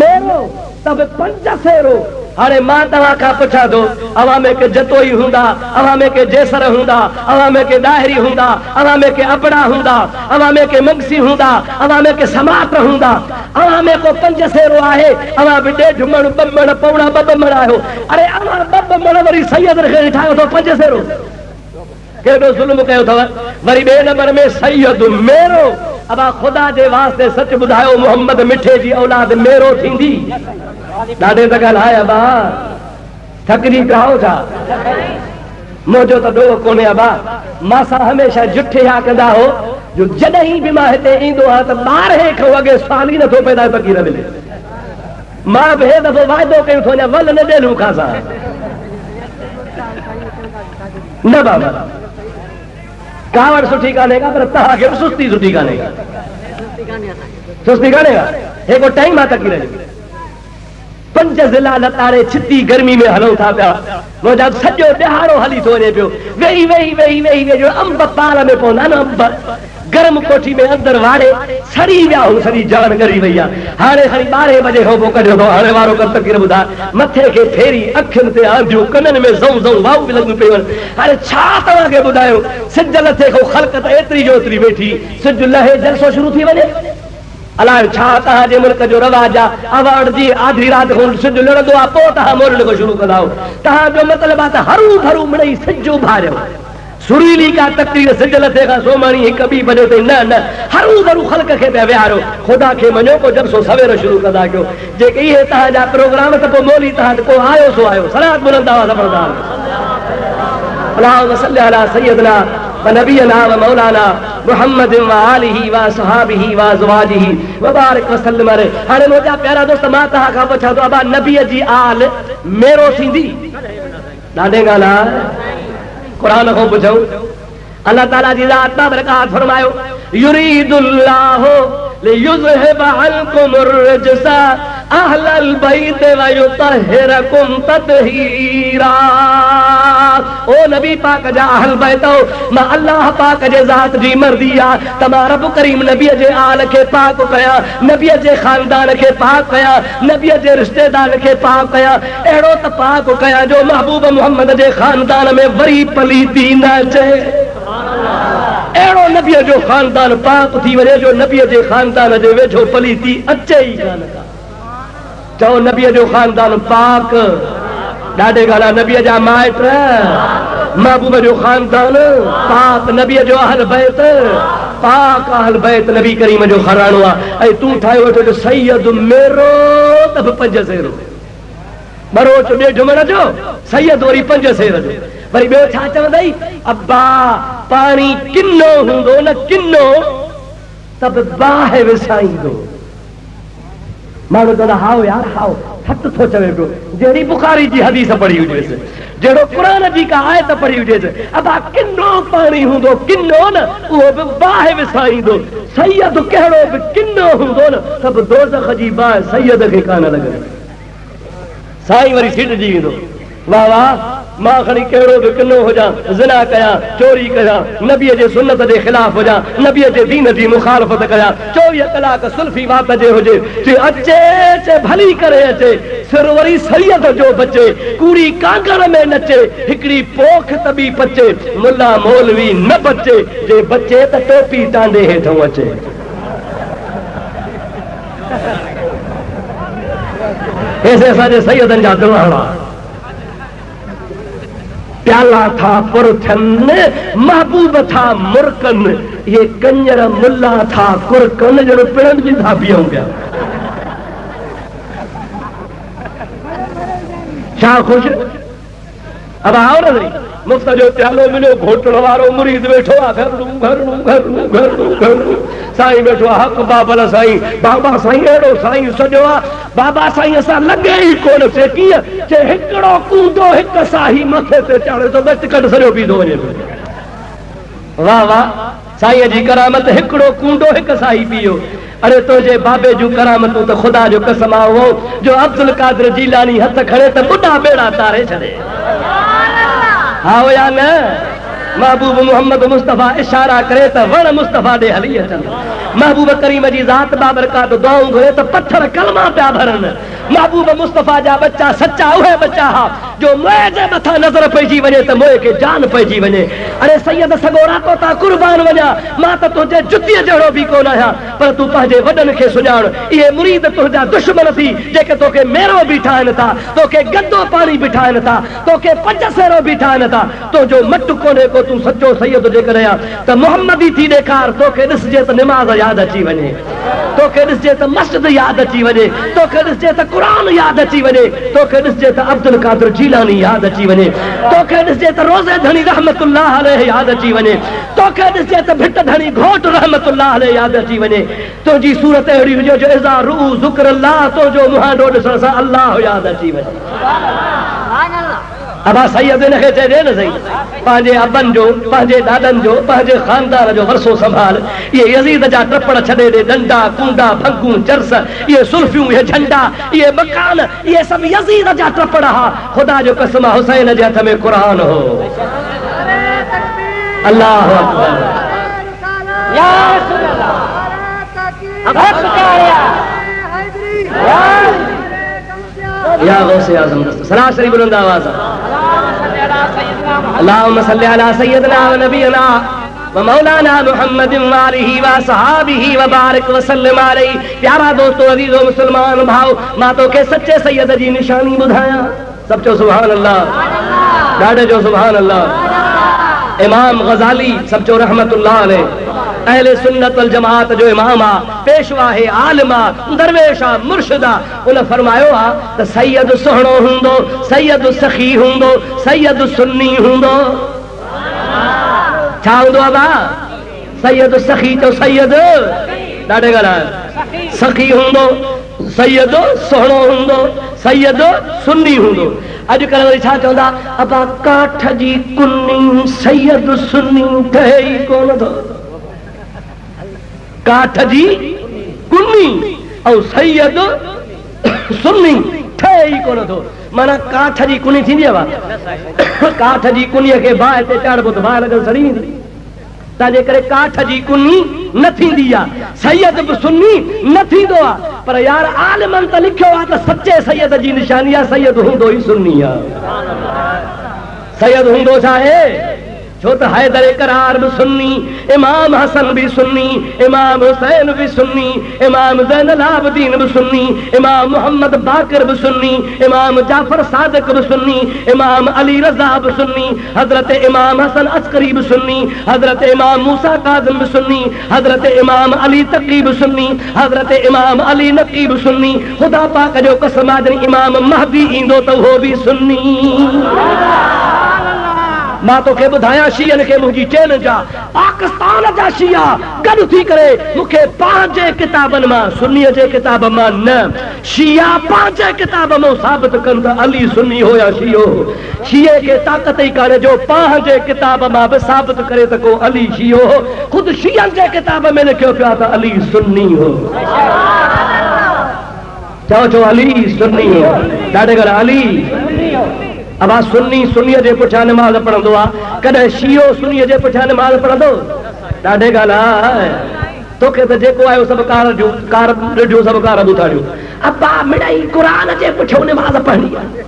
मेरो त बि 5 सेरो हाणे मां तव्हां खां पुछां थो अवां में के जतोई हूंदा अवां में के जेसर हूंदा अवां में के ॾाहिरी हूंदा अवां में के अबड़ा हूंदा अवां में के मगसी हूंदा अवां में के समात हूंदा अवां में को 5 सेरो आहे अवां बि 1.5 मण 2 मण पौणा 2 मण आहियो अरे अवां 2 मण वरी सैयद खे ठाहियो थो 5 सेरो केॾो ज़ुल्म कयो अथव वरी ॿिए नंबर में सैयद मेरो अबा ख़ुदा जे वास्ते सच ॿुधायो मोहम्मद मिठे जी औलाद मेरो थींदी ॾाढे त ॻाल्हि आहे अबा थकिजी पिया छा मुंहिंजो त ॾोह कोन्हे अबा मां सां हमेशह जुठे हा कंदा हो जो जॾहिं बि मां हिते ईंदो आहियां त 12 खां अॻे सुवाल ई नथो पैदा फ़क़ीर मिले मां बि हे दफ़ो वाइदो कयूं थो अञा वल न ॾेलूं खां न बाबा कावड़ सुठी कान्हे का पर तव्हांखे बि सुस्ती सुठी कान्हे का सुस्ती कान्हे का हे को टाइम आहे तकीर जो 5 ज़िला लताड़े छिती गर्मी में हलूं था पिया मुंहिंजा सॼो ॾिहाड़ो हली थो वञे पियो वेही वेही वेही वेही वेही जो अंब पाल में पवंदा न अंब गरम कोठी में अंदर वाड़े सड़ी विया हूं सॼी जान ॻरी वई आहे हाणे खणी 12 बजे खां पोइ कढियो थो हाणे वारो कर तकीर ॿुधा मथे खे फेरी अखियुनि ते आंधियूं कननि में ज़ऊ ज़ऊ वाऊ बि लॻियूं पियूं आहिनि हाणे छा तव्हांखे ॿुधायो सिज लथे खां ख़ल्क़त एतिरी जो एतिरी वेठी सिज लहे जलसो शुरू थी वञे अलाए छा तव्हांजे मुल्क जो रवाज आहे अवार्ड जी आधी राति खां सिज लड़ंदो आहे पोइ तव्हां मोरल खां शुरू कंदा तव्हांजो मतिलबु आहे त हरू भरू मिड़ई सिज उभारियो सुरीली का तकरीर सिज लथे खां सोमाणी 1-2 बजे ताईं न हरू भरू ख़ल्क़ खे पिया विहारो ख़ुदा खे मञो को जलसो सवेर शुरू कंदा कयो जेके इहे तव्हांजा प्रोग्राम त पोइ मोली तव्हां को आयो सो आयो सलात बुलंद आवाज़ ज़बरदार अल्लाहुम्मा सल्ली अला सय्यदना व नबियना व मौलाना मुहम्मद व आलिही व असहाबिही व अज़वाजिही व बारिक व सल्लम अलैहि हाणे मुंहिंजा प्यारा दोस्त मां तव्हां खां पुछां थो अबा नबीअ जी आल मेरो थींदी ॾाढे ॻाल्हि आहे कुरान खां पुछो अल्लाह ताला जी ज़ात बाबरकात फरमायो युरीदुल्लाहु लियुज़हिब अन्कुमुर रिजसा अहलल बैत व युतहिरकुम तत्हीरा ओ नबी पाक जा अहल बैत मां अल्लाह पाक जे ज़ात जी मर्ज़ी आहे त मां रब करीम नबीअ जे आल खे पाक कयां नबीअ जे ख़ानदान खे पाक कयां नबीअ जे रिश्तेदार खे पाक कयां अहिड़ो त पाक कयां जो महबूब मोहम्मद जे ख़ानदान में वरी पलीती न अचे अहिड़ो नबीअ जो ख़ानदान पाक थी वञे जो नबीअ जे ख़ानदान जे वेझो पलीती अचे ई कान चओ नबीअ जो ख़ानदान पाक ॾाढे ॻाल्हि नबीअ जा माइट महबूब जो ख़ानदान पाक नबीअ जो अहल बैत पाक अहल बैत नबी करीम जो घराणो आहे ऐं तूं ठाहियो वेठो जो सैयद मेरो त बि 5 सेरो बरोच 1.5 मण जो सैयद वरी 5 सेर जो वरी ॿियो छा चवंदई अब्बा पाणी किनो हूंदो न किनो त बि बाहि विसाईंदो माण्हू चवंदा हाओ यार हाओ हथ थो चवे पियो जहिड़ी बुखारी जी हदीस पढ़ी हुजेसि जहिड़ो क़ुरान जी का आयत पढ़ी हुजेसि अबा किनो पाणी हूंदो किनो न उहो बि बाहि विसाईंदो सैयद कहिड़ो बि किनो हूंदो न त बि दोज़ख जी बाहि सैयद खे कान लॻंदी साईं वरी सिटजी वेंदो वाह वाह मां खणी कहिड़ो बि किनो हुजां ज़िना कयां चोरी कयां नबीअ जे सुन्नत जे ख़िलाफ़ हुजां नबीअ जे दीन जी मुखालफ़त कयां 24 कलाक सुल्फी वात जे हुजे अचे भली करे अचे सिर वरी सैयद जो बचे कूड़ी कांगर में नचे हिकिड़ी पोख त बि पचे मुल्ला मौलवी न बचे जे बचे त टोपी टांडे हेठों अचे ऐसे असांजे सैयदनि जा दुलाणा प्याला था पुरथन महबूब था मुरकन ये कंजर मुल्ला था कुरकन जो पिणन जी था पियूं पिया छा खुश अब आओ न मुफ्त जो प्यालो मिलो घोटण वारो मुरीद वेठो आ घर साईं वेठो आ हक बाबल साईं बाबा साईं एड़ो साईं सजो आ बाबा साईं असा लगे ही कोन से किए जे हिकड़ो कूंदो हिक साही मथे ते चढ़े तो बच कट सजो पीदो वने। वाह वाह साईं जी करामत हिकड़ो कूंडो हिक साही पियो। अरे तुझे बाबे जू करामतू तो खुदा जो कसम हो जो अब्दुल कादिर जीलानी हथ खड़े तो बुढ़ा बेड़ा तारे छड़े। हाँ या न महबूब मोहम्मद मुस्तफा इशारा करे तो वण मुस्तफा दे हली अचन। महबूब करीम जी ज़ात बाबरकात दुआऊं घुरे तो पत्थर कलमा पिया भरन। महबूब मुस्तफा जा बच्चा सच्चा उहे बच्चा हा जो मोए जे मथा नजर पइजी वने तो मोए के जान पइजी वने। अरे सैयद सगोरा तो ता कुर्बान वञा मां तो तुझे जुतीअ जहिड़ो भी कोन आहियां पर तू पंहिंजे वॾनि खे सुञाण। इहे मुरीद तुंहिंजा दुश्मन थी जेके तोखे मेरो बि ठाहिनि था तोखे गंदो पाणी बि ठाहिनि था तोखे पंज सेरो बि ठाहिनि था तुंहिंजो मट कोन्हे को तू सचो सैयद जेकर आहियां त मोहम्मदी थी ॾेखार। तोखे ॾिसजे त निमाज़ यादि अची वञे तोखे ॾिसजे त मस्जिद यादि अची वञे तोखे ॾिसजे त क़ुरान यादि अची वञे तोखे ॾिसजे त अब्दुल कादिर जीलानी यादि अची वञे तोखे ॾिसजे त रोज़े धणी रहमतुल्लाह अलैह यादि अची वञे तोखे ॾिसजे त भिट धणी घोट रहमतुल्लाह अलैह यादि अची वञे। तुंहिंजी सूरत अहिड़ी हुजे जो इज़ा रू ज़ुक्रुल्लाह तुंहिंजो मुहांडो ॾिसण सां अल्लाह यादि अची वञे। अबा सैयद इनखे चइजे न सही पंहिंजे अबनि जो पंहिंजे ॾाॾनि जो पंहिंजे ख़ानदान जो वरसो संभाल। इहे यज़ीद जा टपड़ छॾे ॾे डंडा कूंडा भंगूं चरस इहे सुल्फियूं इहे झंडा इहे मकान इहे सभु यज़ीद जा टपड़ हा। ख़ुदा जो कसम हुसैन जे हथ में क़ुरान हो। अल्लाहु अकबर या या गौसे आज़म सलाह शरीफ बुलंद आवाज़ अल्लाहुम्मा सल्ली अला सय्यिदना व नबियना व मौलाना मुहम्मदिन व आलिहि व सहाबिहि व बारिक व सल्लिम अलैहि। प्यारा दोस्तों अजीजो मुसलमान भाव मां तोखे सच्चे सैयद जी निशानी ॿुधायां। सब चो सुभान अल्लाह ॾाढे जो सुभान अल्लाह। इमाम गज़ाली सब चो रहमतुल्लाह अलैह अहले सुन्नत वल जमात जो इमाम आ पेशवा है आलिमा दरवेशा मुर्शिदा उन फरमायो आ त सैयद सुहिणो हूंदो सैयद सखी हूंदो सैयद सुन्नी हूंदो। छा हूंदो आहे बा सैयद सखी तो सैयद ॾाढे ॻाल्हि सखी हूंदो सैयद सुहिणो हूंदो सैयद सुन्नी हूंदो। अॼुकल्ह वरी छा चवंदा अबा काठ जी कुन्नी सैयद सुन्नी ठहे ई कोन थो। काठ जी कुन्नी और सैयद सुन्नी ठहे ई कोन थो। माना काठ जी कुनी थींदी आहे काठ जी कुनीअ खे बाहि ते चाढ़बो त बाहि लॻल सड़ी वेंदी तंहिंजे करे काठ जी कुनी न थींदी आहे सैयद बि सुन्नी न थींदो आहे। पर यार आलिमनि त लिखियो आहे त सचे सैयद जी निशानी आहे सैयद हूंदो ई सुन्नी आहे। सैयद हूंदो छा आहे छो त हैदर करार भी सुन्नी इमाम हसन भी सुन्नी इमाम हुसैन भी सुन्नी इमाम ज़ैनुल आबिदीन भी सुन्नी इमाम मोहम्मद बाकर भी सुन्नी इमाम जाफर सादिक भी सुन्नी इमाम अली रज़ा भी सुन्नी हजरत इमाम हसन अस्करी भी सुन्नी हजरत इमाम मूसा काज़िम भी सुन्नी हजरत इमाम अली तकी भी सुन्नी हजरत इमाम अली नकी भी सुन्नी। खुदा पाक जो कसम आहे इमाम महदी ईंदो त उहो भी सुन्नी। मां तोखे ॿुधायां शियन खे मुंहिंजी चैलेंज आहे पाकिस्तान जा शिया गॾु थी करे मूंखे पंहिंजे किताबनि मां सुन्नीअ जे किताब मां न शिया पंहिंजे किताब मां साबित कनि त अली सुन्नी हो या शियो शिये खे ताक़त ई कान्हे जो पंहिंजे किताब मां बि साबित करे त को अली शियो हो। ख़ुदि शियनि जे किताब में लिखियो पियो आहे त अली सुन्नी हो। चओ चओ अली सुन्नी हो ॾाढे ॻाल्हि अली अबा सुन्नी सुन्नीअ जे पुठियां नमाज़ पढ़ंदो आहे कॾहिं शियो सुन्नीअ जे पुठियां नमाज़ पढ़ंदो ॾाढे ॻाल्हि आहे। तोखे त जेको आयो सभु कार ॾिठो सभु कार ॿुधारियो अबा मिड़ई क़ुरान जे पुठियां नमाज़ पढ़णी आहे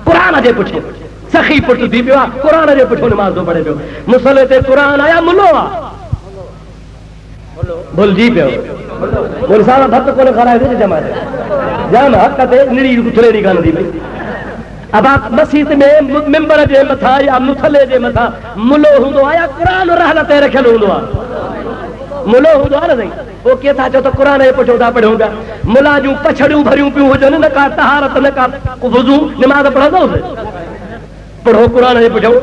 क़ुरान जे पुठियां सखी पुट थी पियो आहे क़ुरान जे पुठियां नमाज़ थो पढ़े पियो मुसले ते क़ुरान आया मुलो आहे भुलिजी पियो मुल सां भत कोन खाराए जमाए जाम हक़ ते निड़ी थुलेरी कान थी पई। अब आप मस्जिद में मिंबर जे मथा या मुथले जे मथा मुलो हूंदो आहे या क़ुरान रहल ते रखियल हूंदो आहे मुलो हूंदो आहे न साईं पोइ कीअं था चओ त क़ुरान जे पुठियां था पढ़ूं पिया मुला जूं पछड़ियूं भरियूं पियूं हुजनि न का तहारत न का वुज़ू नमाज़ पढ़ंदोसि पढ़ो क़ुरान जे पुठियां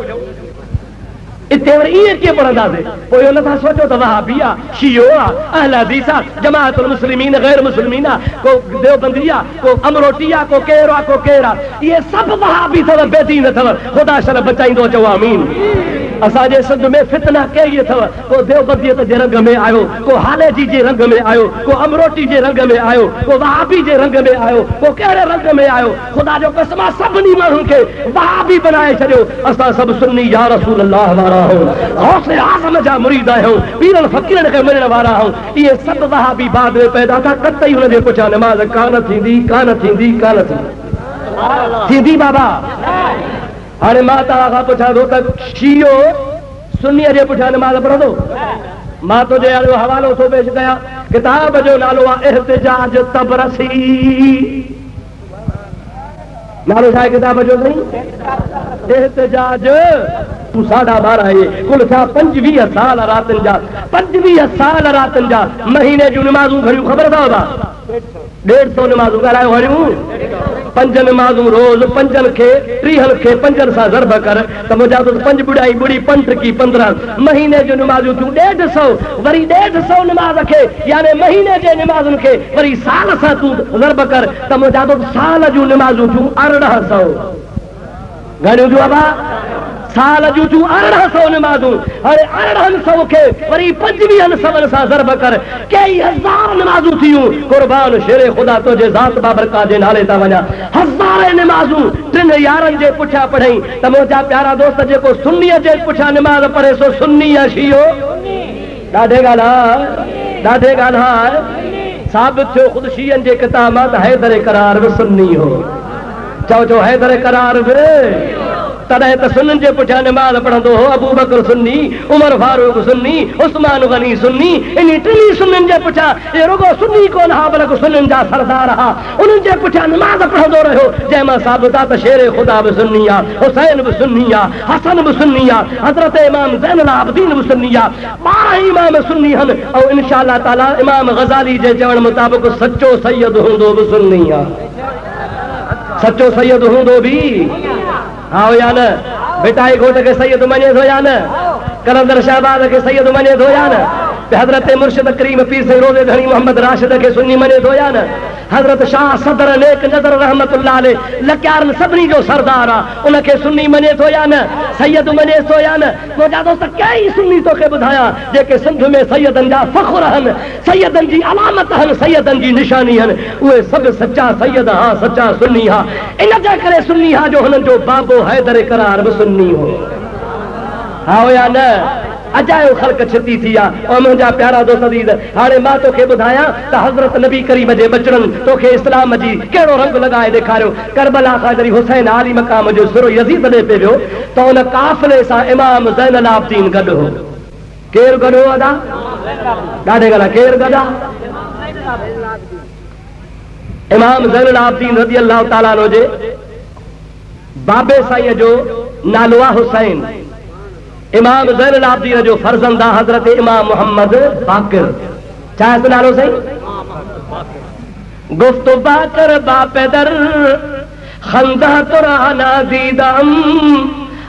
इतने वरी ये के पढ़ंदासीं पोइ उन सां सोचो त वहाबी आहे, शियो आहे, अहल हदीस आहे, जमाअतुल मुस्लिमीन, गैर मुस्लिमीन आहे, को देवबंदी आहे, को अमरोटी आहे, को केरु आहे, को केरु आहे, इहे सभु वहाबी अथव, बेदीन अथव। ख़ुदा शल बचाईंदो, चओ आमीन। असांजे सिंध में फितना कई अथव, को देवबंदीअ जे रंग में आयो, को हालेजी जे रंग में आयो, को अमरोटी जे रंग में आयो, को वहाबी जे रंग में आयो, को कहिड़े रंग में आयो। ख़ुदा जो कसम आहे सभिनी माण्हुनि खे वहाबी बनाए छॾियो। असां सभु सुन्नी या रसूल अल्लाह वारा आहियूं, गौसे आज़म जा मुरीद आहियूं, पीरनि फ़क़ीरनि खे मञण वारा आहियूं। इहे सभु वहाबी बाद में पैदा था, कतई हुन जे पुठियां नमाज़ कान थींदी, कान थींदी, कान थींदी बाबा। हाणे मां तव्हां खां पुछां थो त शियो सुन्नीअ जे पुठियां नमाज़ पढ़ंदो? मां तुंहिंजे हाणे हवालो थो पेश कयां, किताब जो नालो आहे इहतिजाज तबरसी। नालो छा आहे किताब जो? साईं इहतिजाज। तूं 12.5 आहे, कुल छा 25 साल रातनि जा, 25 साल रातनि जा महीने जूं नमाज़ूं घणियूं ख़बर अथव? 150 नमाज़ूं ॻाल्हायो घणियूं? 5 नमाज़ूं रोज़, 5 खे 30 खे 5 सां ज़रब कर त मुंहिंजा तो 5 बुढ़ाई बुढ़ी 5 की 15 महीने जूं नमाज़ूं तूं 150 वरी 150 नमाज़ खे यानी महीने जे नमाज़ुनि खे वरी साल सां तूं ज़रब कर त मुंहिंजा तो साल जूं नमाज़ूं तूं 1800 घणियूं थियूं बाबा? साल जूं तूं 1800 नमाज़ूं। हाणे 1800 खे वरी 2500 सां ज़रब कर, कई हज़ार नमाज़ूं थियूं। क़ुर्बान शेरे ख़ुदा तुंहिंजे ज़ात बाबरकात जे नाले तां वञा, हज़ार नमाज़ूं 3 यारनि जे पुठियां पढ़ई त मुंहिंजा प्यारा दोस्त जेको सुन्नीअ जे पुठियां नमाज़ पढ़े सो सुन्नी या शियो? ॾाढे ॻाल्हाए साबित थियो ख़ुदि शीयनि जे किताब मां त हैदर करार बि सुन्नी हो। चओ हैदर करार बि तॾहिं त सुन्ननि जे पुठियां नमाज़ पढ़ंदो हो। अबू बकर सुन्नी, उमर फारूक सुन्नी, उस्मान गनी सुन्नी। इन टिनी सुन्ननि जे पुठियां ये रुगो सुन्नी कोन हा बल्कि सुन्ननि जा सरदार हा, उन्हनि जे पुठियां नमाज़ पढ़ंदो रहियो, जंहिंमां साबित आहे त शेर ख़ुदा बि सुन्नी आहे, हुसैन बि सुन्नी आहे, हसन बि सुन्नी आहे, हज़रत इमाम ज़ैनुल आबिदीन बि सुन्नी आहे। 12 इमाम सुन्नी आहिनि ऐं इंशा अल्लाह ताला इमाम गज़ाली जे चवण मुताबिक़ सचो सैयद हूंदो बि सुन्नी आहे। सचो सैयद हूंदो बि हाँ या न? बेटाई घोट के सैयद मञे थो या न? कलंदर शहबाज के सैयद मञे थो या न? हज़रत मुर्शिद करीम पीर साईं रोज़े धणी मोहम्मद राशिद के सुन्नी मञे थो या न? हज़रत शाह सदर नेक नज़र रहमतुल्लाह अलैह लक्यारनि सभिनी जो सरदार आहे, उनखे सुन्नी मञे थो या न? सैयद मञे थो या न? मुंहिंजा दोस्त कई सुन्नी तोखे ॿुधायां जेके सिंध में सैयदनि जा फ़ख़्र आहिनि, सैयदनि जी अलामत आहिनि, सैयदनि जी निशानी आहिनि। उहे सभु सचा सैयद हा, सचा सुन्नी हा। इन जे करे सुन्नी हा जो हुननि जो बाबो हैदर करार बि सुन्नी हो। हा या न? अजायो ख़ल्क़ छिती थी आहे। ऐं मुंहिंजा प्यारा दोस्त अज़ीज़, हाणे मां तोखे ॿुधायां त हज़रत नबी करीम जे बचड़नि तोखे इस्लाम जी कहिड़ो रंग लॻाए ॾेखारियो। करबला खां जॾहिं हुसैन आली मक़ाम जो सिरो यज़ीद ॾे पे वियो त उन काफ़िले सां इमाम ज़ैनुल आबिदीन गॾु हो। केरु गॾु हो? अदा ॾाढे ॻाल्हि केरु गॾु आहे? इमाम ज़ैनुल आबिदीन रज़ी अल्लाह ताला अन्हु जे बाबे साईं जो नालो आहे हुसैन। इमाम ज़ैनुल आबिदीन जो फर्ज़ंद आहे हज़रत इमाम मोहम्मद बाक़िर। छा आहे नालो साईं? गुफ्तु बाक़िर बापेदर खंदा तुराना दीदम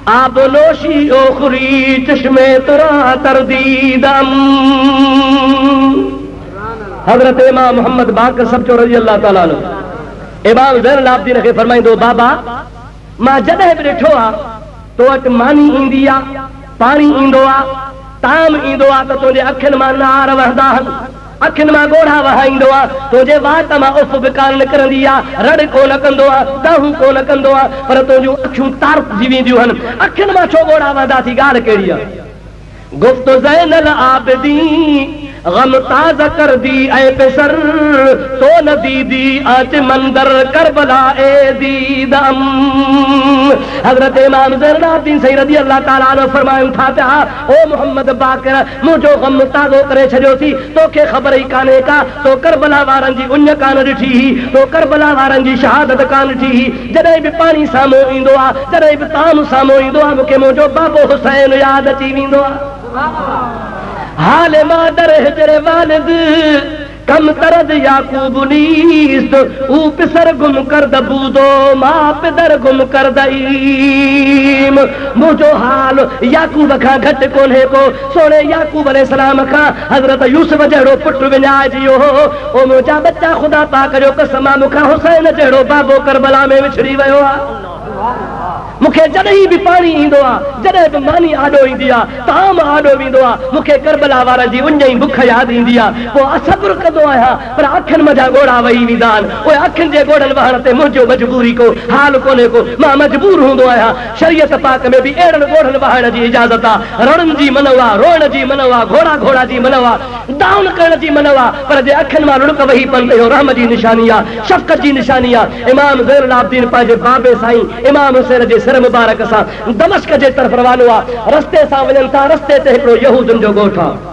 आब नोशी ओखरी चश्मे तुरा तरदीदम। हज़रत इमाम मोहम्मद बाक़िर सब जो रज़ी अल्लाह ताला अन्हु इमाम ज़ैनुल आबिदीन खे फरमाईंदो, बाबा मां जॾहिं बि ॾिठो आहे तो वटि मानी ईंदी आहे, पाणी ईंदो आहे, ताम ईंदो आहे त तुंहिंजे अखियुनि मां नार वहंदा आहिनि, अखियुनि मां ॻोढ़ा वहाईंदो आहे, तुंहिंजे वात मां उफ़ बि कान निकिरंदी आहे, रड़ कोन कंदो आहे, दहू कोन कंदो आहे, पर तुंहिंजूं अखियूं तारजी वेंदियूं आहिनि। अखियुनि मां छो ॻोढ़ा वहंदा थी? ॻाल्हि कहिड़ी आहे? गुफ्तु ज़ैनुल आबिदीन गम ताज़ा कर दी ऐ पेसर तो न दीदी आज मंदर करबला ए दीदम। हज़रत इमाम ज़ैनुल आबिदीन सही रज़ी अल्लाह ताला अन्हु फरमायूं था पिया, ओ मोहम्मद बाक़िर मुंहिंजो गम ताज़ो करे छॾियो थी, तोखे ख़बर ई कान्हे का तो करबला वारनि जी उञ कान ॾिठी ही, तो करबला वारनि जी शहादत कान ॾिठी ही। जॾहिं बि पाणी साम्हूं ईंदो आहे, जॾहिं बि ताम साम्हूं ईंदो आहे, मूंखे मुंहिंजो बाबो हुसैन यादि अची वेंदो आहे। हाल मादर हिजरे वालिद कम तरद याकूब नीस्त ऊ पिसर गुम कर दबूदो मां पिदर गुम कर दईम मुझो हाल याकूब खां घट कोन्हे को सोने याकूब अलैहिस्सलाम खां हजरत यूसुफ जहिड़ो पुट विञाइजियो ओ मुंहिंजा बच्चा ख़ुदा पाक जो कसम आहे मूंखां हुसैन जहिड़ो बाबो करबला में विछड़ी वियो आहे मूंखे जॾहिं बि पाणी ईंदो आहे जॾहिं बि मानी आॾो ईंदी आहे ताम आॾो वेंदो आहे मूंखे करबला वारनि जी उन जी बुख यादि ईंदी आहे पोइ असब्र कंदो आहियां पर अखियुनि मथां ॻोढ़ा वही वेंदा आहिनि उहे अखियुनि जे ॻोढ़नि वहण ते मुंहिंजो मजबूरी को हाल कोन्हे को मां मजबूर हूंदो आहियां शरीयत पाक में बि अहिड़नि ॻोढ़नि वहण जी इजाज़त आहे रणनि जी मनव आहे रोअण जी मनव आहे घोड़ा घोड़ा जी मनव आहे दाउन करण जी मनव आहे पर जे अखियुनि मां लुड़क वही पवंदे इहो रहम जी निशानी आहे शफ़क़त जी निशानी आहे इमाम ज़ैनुल आबिदीन पंहिंजे बाबे साईं इमाम हुसैन जे सिर मुबारक सां दमिश्क जे तरफ़ रवानो आहे रस्ते सां वञनि था रस्ते ते हिकिड़ो यहूदनि जो ॻोठ आहे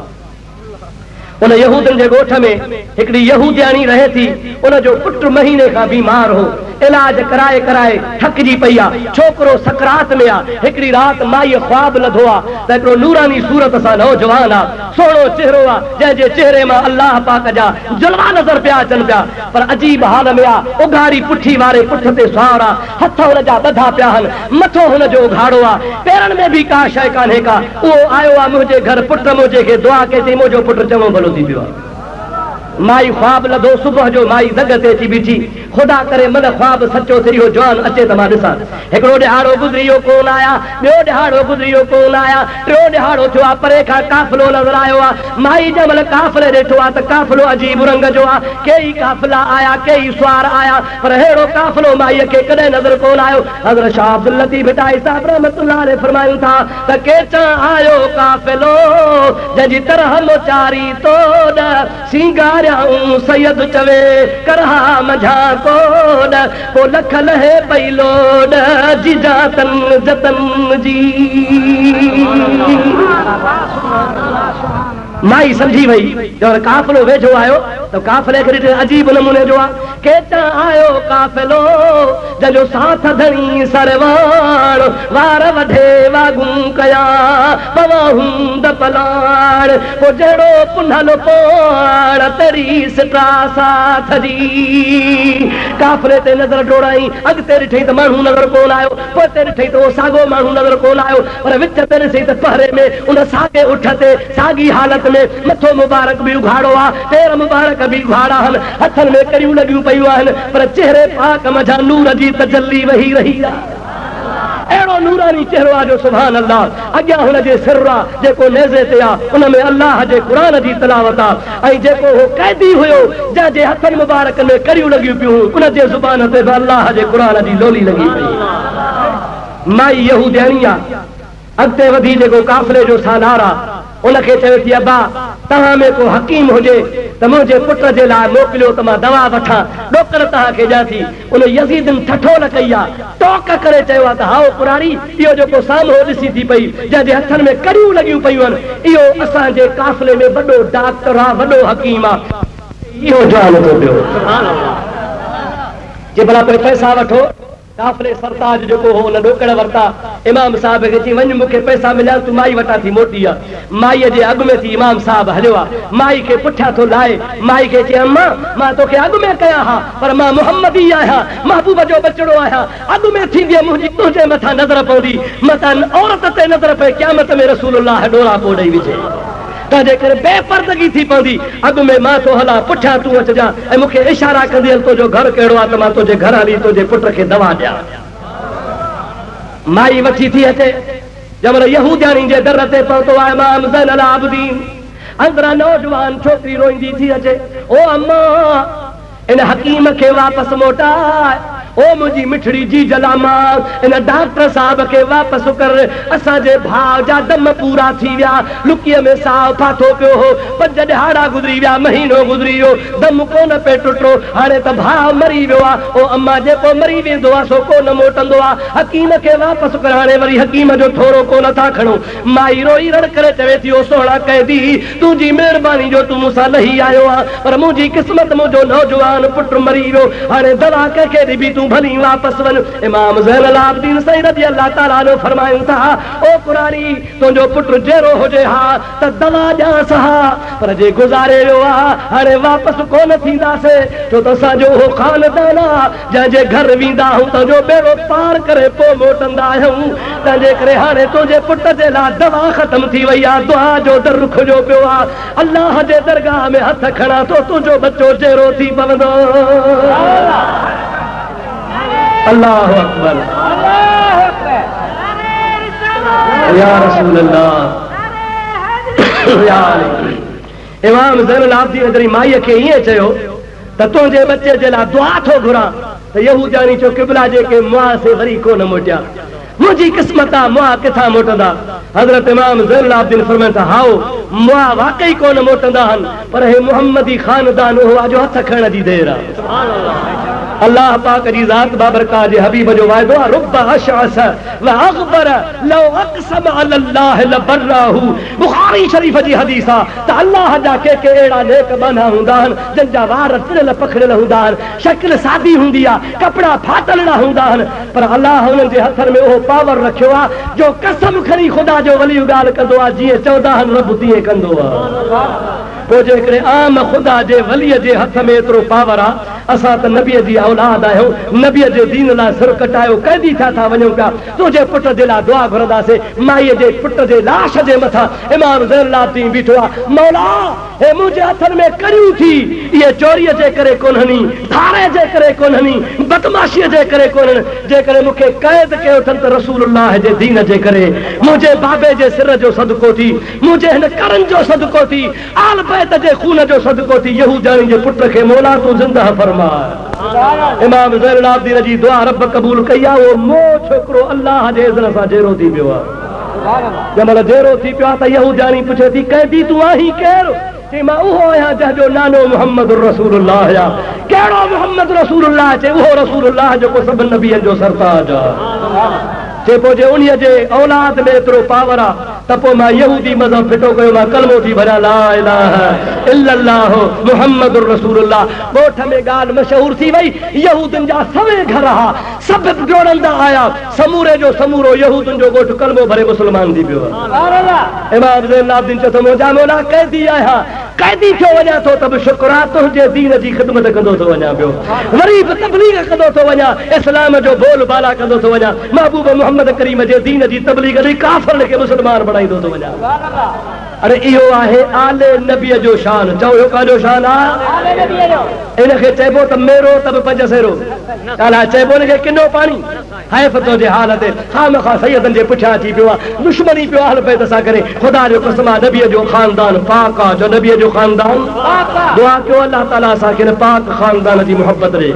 उन यहूदनि जे ॻोठ में हिकिड़ी यहूदियाणी रहे थी उनजो पुटु महीने खां बीमार हो इलाज कराए कराए थकिजी पई आहे छोकिरो सकरात में आहे हिकिड़ी राति माईअ ख्वाब लधो आहे त हिकिड़ो नूरानी सूरत सां नौजवान आहे सुहिणो चेहरो आहे जंहिंजे चेहरे मां अल्लाह पाक जा जलवा नज़र पिया अचनि पिया पर अजीब हाल में आहे उघाड़ी पुठी वारे पुठ ते सुहार आहे हथ हुनजा ॿधा पिया आहिनि मथो हुनजो उघाड़ो आहे पेरनि में बि का शइ कान्हे का उहो आयो आहे मुंहिंजे घर पुट मुंहिंजे खे दुआ कई थी मुंहिंजो पुटु चङो भलो थी पियो आहे माई ख्वाब लधो सुबुह जो माई दग ते अची बीठी ख़ुदा करे मन ख्वाब सचो थी वियो जवान अचे त मां ॾिसां हिकिड़ो ॾिहाड़ो गुज़रियो कोन आया ॿियो ॾिहाड़ो गुज़रियो कोन आया टियों ॾिहाड़ो थियो आहे परे खां काफ़िलो नज़र आयो आहे माई जंहिं महिल काफ़िले ॾिठो आहे त काफ़िलो अजीब रंग जो आहे कई काफ़िला आया कई सुवार आया पर अहिड़ो काफ़िलो माईअ खे कॾहिं नज़र कोन आयो हज़रत शाह अब्दुल लतीफ़ भिटाई साहिब रहमतुल्लाह अलैहि फरमायूं था त केचां आयो काफ़िलो जंहिंजी तरह मोचारी तोड़ सिंगार सैयद चवे करहा मझा कोड को लख लहे पई लोड जिजातन जतन जी माई समझी वही जब काफ़िलो वेझो आयो तो काफ़िले खे ॾिठे अजीब नमूने जो आहे केतां आयो काफ़िलो जंहिंजो साथ धणी सरवाण वार वढे वागूं कया पवाहूं दपलाण को जहिड़ो पुनल पोण तरी सिटा साथ जी काफ़िले ते नज़र डोड़ाई अॻिते ॾिठई त माण्हू नज़र कोन आयो पोइ ॾिठई त उहो साॻियो माण्हू नज़र कोन आयो पर विच ते ॾिसई त पहरे में उन साॻे उठ ते साॻी हालत में मथो मुबारक भी उघाड़ो आहे पैर मुबारक भी उघाड़ा आहिनि हथनि में कड़ियूं लॻियूं पयूं आहिनि पर चेहरे पाक मझा नूर जी तजल्ली वही रही आहे अहिड़ो नूरानी चेहरो आहे जो सुभान अल्लाह अॻियां हुनजे सिर आहे जेको नेज़े ते आहे उन में अल्लाह जे क़ुरान जी तिलावत आहे ऐं जेको हो क़ैदी हुयो जंहिंजे हथनि मुबारक में कड़ियूं लॻियूं पियूं उनजे ज़ुबान ते बि अल्लाह जे क़ुरान जी लोली लॻी पई माई यहूदियाणी आहे अॻिते वधी जेको काफ़िले जो सालार आहे उनखे चवे थी अबा तव्हां में को हकीम हुजे त मुंहिंजे पुट जे लाइ मोकिलियो त मां दवा वठां डॉक्टर तव्हांखे ॾियां थी उन यज़ीदनि ठठोल कई आहे टोक करे चयो आहे त हाओ पुराणी इहो जेको साम्हूं ॾिसी थी पई जंहिंजे हथनि में कड़ियूं लॻियूं पयूं आहिनि इहो असांजे काफ़िले में वॾो डॉक्टर आहे वॾो हकीम आहे इहो जवान थो पियो जे भला कोई पैसा वठो काफ़िले सरताज जेको हो उन ॾोकड़ वरिता इमाम साहब खे चई वञ मूंखे पैसा मिलिया तूं माई वटां थी मोटी आहे माईअ जे अॻु में थी इमाम साहब हलियो आहे माई खे पुठियां थो लाहे माई खे चई अम्मा मां तोखे अॻु में कया हा पर मां मुहम्मद ई आहियां महबूब जो बचड़ो आहियां अॻु में थींदी मुंहिंजी तुंहिंजे मथां नज़र पवंदी मथां औरत ते नज़र पए क़यामत में रसूलुल्लाह ॾोरा पोइ ॾेई विझे त जेकर बेपर्दगी थी पवंदी अॻु में मां तो हलां पुठियां तूं अचिजां ऐं मूंखे इशारा कंदी हल तुंहिंजो घर कहिड़ो आहे त मां तुंहिंजे घर हली तुंहिंजे पुट खे दवा ॾियां माई वठी थी अचे जंहिंमहिल यहूदियाणी जे दर ते पहुतो आहे इमाम ज़ैनुल आबिदीन अंदरां नौजवान छोकिरी रोईंदी थी अचे ओ अम्मा इन हकीम खे वापसि मोटाए ओ मुंहिंजी मिठड़ी जी जलामा इन डॉक्टर साहब खे वापसि कर असांजे भाउ जा दम पूरा थी विया लुकीअ में साहु फाथो पियो हो 5 ॾिहाड़ा गुज़री विया महीनो गुज़री वियो दम कोन पे टुटो हाणे त भाउ मरी वियो आहे ओ अम्मा जेको मरी वेंदो आहे सो कोन मोटंदो आहे हकीम खे वापसि कर हाणे वरी हकीम जो थोरो कोन था खणो माई रोई रड़ करे चवे थी ओ सोहणा कैदी तुंहिंजी महिरबानी जो तूं मूंसां लही आयो आहे पर मुंहिंजी क़िस्मत मुंहिंजो नौजवान पुट मरी वियो हाणे दवा कंहिंखे ॾिबी तूं भली वापस वन। इमाम ज़ैनुल आबिदीन सईद रज़ी अल्लाह ताला अन्हु फरमाइनि था, ओ कुरानी तुंहिंजो पुटु जहिड़ो हुजे हा त दवा ॾियांसि हा, पर जे गुज़ारे वियो आहे हाणे वापसि कोन थींदासीं, छो त असांजो उहो ख़ानदान आहे जंहिंजे घर वेंदा आहियूं तुंहिंजो बेड़ो पार करे पोइ मोटंदा आहियूं। तंहिंजे करे हाणे तुंहिंजे पुट जे लाइ दवा ख़तम थी वई आहे, दुआ जो दर खुलियो पियो आहे, अल्लाह जे दरगाह में हथ खणा थो, तुंहिंजो बच्चो जहिड़ो थी पवंदो। अल्लाहु अकबर, या रसूल अल्लाह, या इमाम ज़ैनुल आबिदीन जॾहिं माईअ खे ईअं चयो त तुंहिंजे बच्चे जे लाइ दुआ थो घुरां, त यहूदानी चयो क़िबला जेके मुआ से वरी कोन मोटिया, मुंहिंजी क़िस्मत आहे मुआ किथां मोटंदा। हज़रत इमाम ज़ैनुल आबिदीन फरमाइनि था, हाओ मुआ वाकई कोन मोटंदा आहिनि, पर हे मुहम्मदी ख़ानदान उहो अॼु हथ खणण जी देर आहे। अल्लाह पाक जी ज़ात बाबरका जे हबीब जो वाइदो आहे, रुब अशअस व अग़बर लौ अक़सम अलल्लाह लबर्रहू। बुखारी शरीफ़ जी हदीस आहे त अल्लाह जा के अहिड़ा नेक बाना हूंदा आहिनि जंहिंजा वार टिड़ियल पखड़ियल हूंदा आहिनि, शक्ल सादी हूंदी आहे, कपिड़ा फाटल न हूंदा आहिनि, पर अल्लाह हुननि जे हथनि में उहो पावर रखियो आहे जो कसम खणी ख़ुदा जो वली ॻाल्हि कंदो आहे, जीअं चवंदा आहिनि रब तीअं कंदो आहे। पोइ जेकॾहिं आम ख़ुदा जे वलीअ जे हथ में एतिरो पावर आहे, असां त नबीअ जी औलाद आहियूं, नबीअ जे दीन लाइ सिर कटायो, कैदी थिया था वञूं पिया, तुंहिंजे पुट जे लाइ दुआ घुरंदासीं। माईअ जे पुट जे लाश जे मथां इमाम ज़ैनुल आबिदीन बीठो आहे, मौला हे मुंहिंजे हथनि में करियूं थी, इहे चोरीअ जे करे कोन्हनी, धारे जे करे कोन्हनी, बदमाशीअ जे करे कोन्हनि, जेकॾहिं मूंखे क़ैद कयो अथनि त रसूलुल्लाह जे दीन जे करे, मुंहिंजे बाबे जे सिर जो सदको थी, मुंहिंजे हिन करन जो सदको थी, आल बैत जे खून जो सदको थी, यहूदानी जे पुट खे मौला तूं ज़िंदा फरमा। इमाम ज़ैनुल आबिदीन जी दुआ रब क़बूल कई आहे। उहो मोह छोकिरो अल्लाह जे इज़्न सां जहिड़ो थी पियो आहे। जंहिंमहिल जहिड़ो थी पियो आहे त यहूदानी पुछे थी, कैदी तूं आहीं केरु? चई मां उहो आहियां जंहिंजो नालो मुहम्मद रसूलुल्लाह आहे। कहिड़ो मुहम्मद रसूलुल्लाह? चई उहो रसूलुल्लाह जेको सभिनि नबियनि जो सरताज आहे। चए पोइ जे उन्हीअ जे औलाद में एतिरो पावर आहे त पोइ मां यहूदी मज़हब फिटो कयो, मां कलमो थी भरियां, ला इलाहा इल्लल्लाह मुहम्मदुर रसूलुल्लाह। ॻोठ में ॻाल्हि मशहूर थी वई, यहूदनि जा सवे घर हा, सभु जोड़ंदा आया, समूरे जो समूरो यहूदनि जो ॻोठ कलमो भरे मुस्लमान थी पियो आहे। इमाम ज़ैनुल आबिदीन चयो, मुंहिंजा मौला कैदी आहियां, कैदी थियो वञा थो त बि शुक्र आहे तुंहिंजे दीन जी ख़िदमत कंदो थो वञा पियो, वरी बि तबलीग कंदो थो वञा, इस्लाम जो बोल बाला कंदो थो वञा, महबूब मोहम्मद करीम जे दीन जी तबलीग ॾेई काफ़िरनि खे मुस्लमान बणाईंदो थो वञा। अरे इहो आहे आले नबीअ जो शान। चओ इहो काजो शान आहे? इनखे चइबो त मेरो त बि पंज सेरो, अलाए चइबो इनखे किनो पाणी। हैफ़ तुंहिंजे हाल ते खामखा सैयदनि जे पुठियां अची पियो आहे, दुश्मनी पियो अहल बैत सां करे। ख़ुदा जो कसम आहे, नबीअ जो ख़ानदान पाक आहे, जो नबीअ जो ख़ानदान दुआ कयो अल्लाह ताला असांखे हिन पाक ख़ानदान जी मोहब्बत ॾे।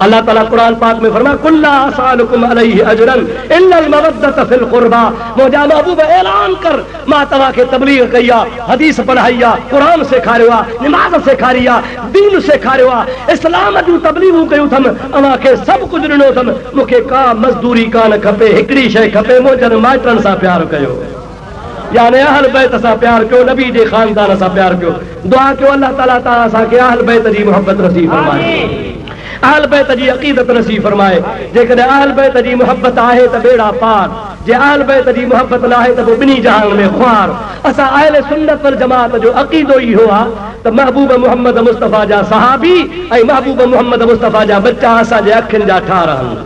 अल्लाह ताला कुरान पाक में फरमाया, कुल्ला असालुकुम अलैहि अजरन इल्लल मवद्दत फिल क़ुरबा। मुंहिंजा महबूब ऐलान कर, मां तव्हांखे तबलीग कई आहे, हदीस पढ़ाई आहे, क़ुरान सेखारियो आहे, निमाज़ सेखारी आहे, दीन सेखारियो आहे, इस्लाम जूं तबलीगूं कयूं अथमि, अव्हांखे सभु कुझु ॾिनो अथमि, मूंखे का मज़दूरी कान खपे, हिकिड़ी शइ खपे, मुंहिंजनि माइटनि सां प्यारु कयो, यानी अहल बैत सां प्यार कयो, नबी जे ख़ानदान सां प्यार कयो। दुआ कयो अल्लाह ताला ताला असांखे अहल बैत जी मोहब्बत नसीब फरमाए, अहल बैत जी अक़ीदत नसीब फरमाए। जेकॾहिं अहल बैत जी मोहब्बत आहे त बेड़ा पार, जे अहल बैत जी मोहब्बत न आहे त पोइ ॿिन्ही जहान में ख़्वार। असां अहले सुन्नत वल जमात जो अक़ीदो इहो आहे त महबूब मोहम्मद मुस्तफ़ा जा सहाबी ऐं महबूब मोहम्मद मुस्तफ़ा जा बच्चा असांजे अखियुनि जा ठार आहिनि।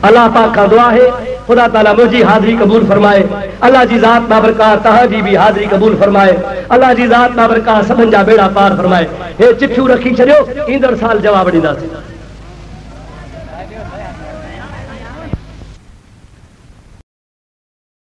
अल्लाह पाक खां दुआ आहे, खुदा ताला मुझी हाज़िरी कबूल फरमाए, अल्लाह जी ज़ात बाबरकात तहांजी भी हाज़िरी कबूल फरमाए, अल्लाह जी ज़ात बाबरकात सभिनि जा बेड़ा पार फरमाए। हे चिठियूं रखी छॾियो, ईंदड़ साल जवाब ॾींदासीं।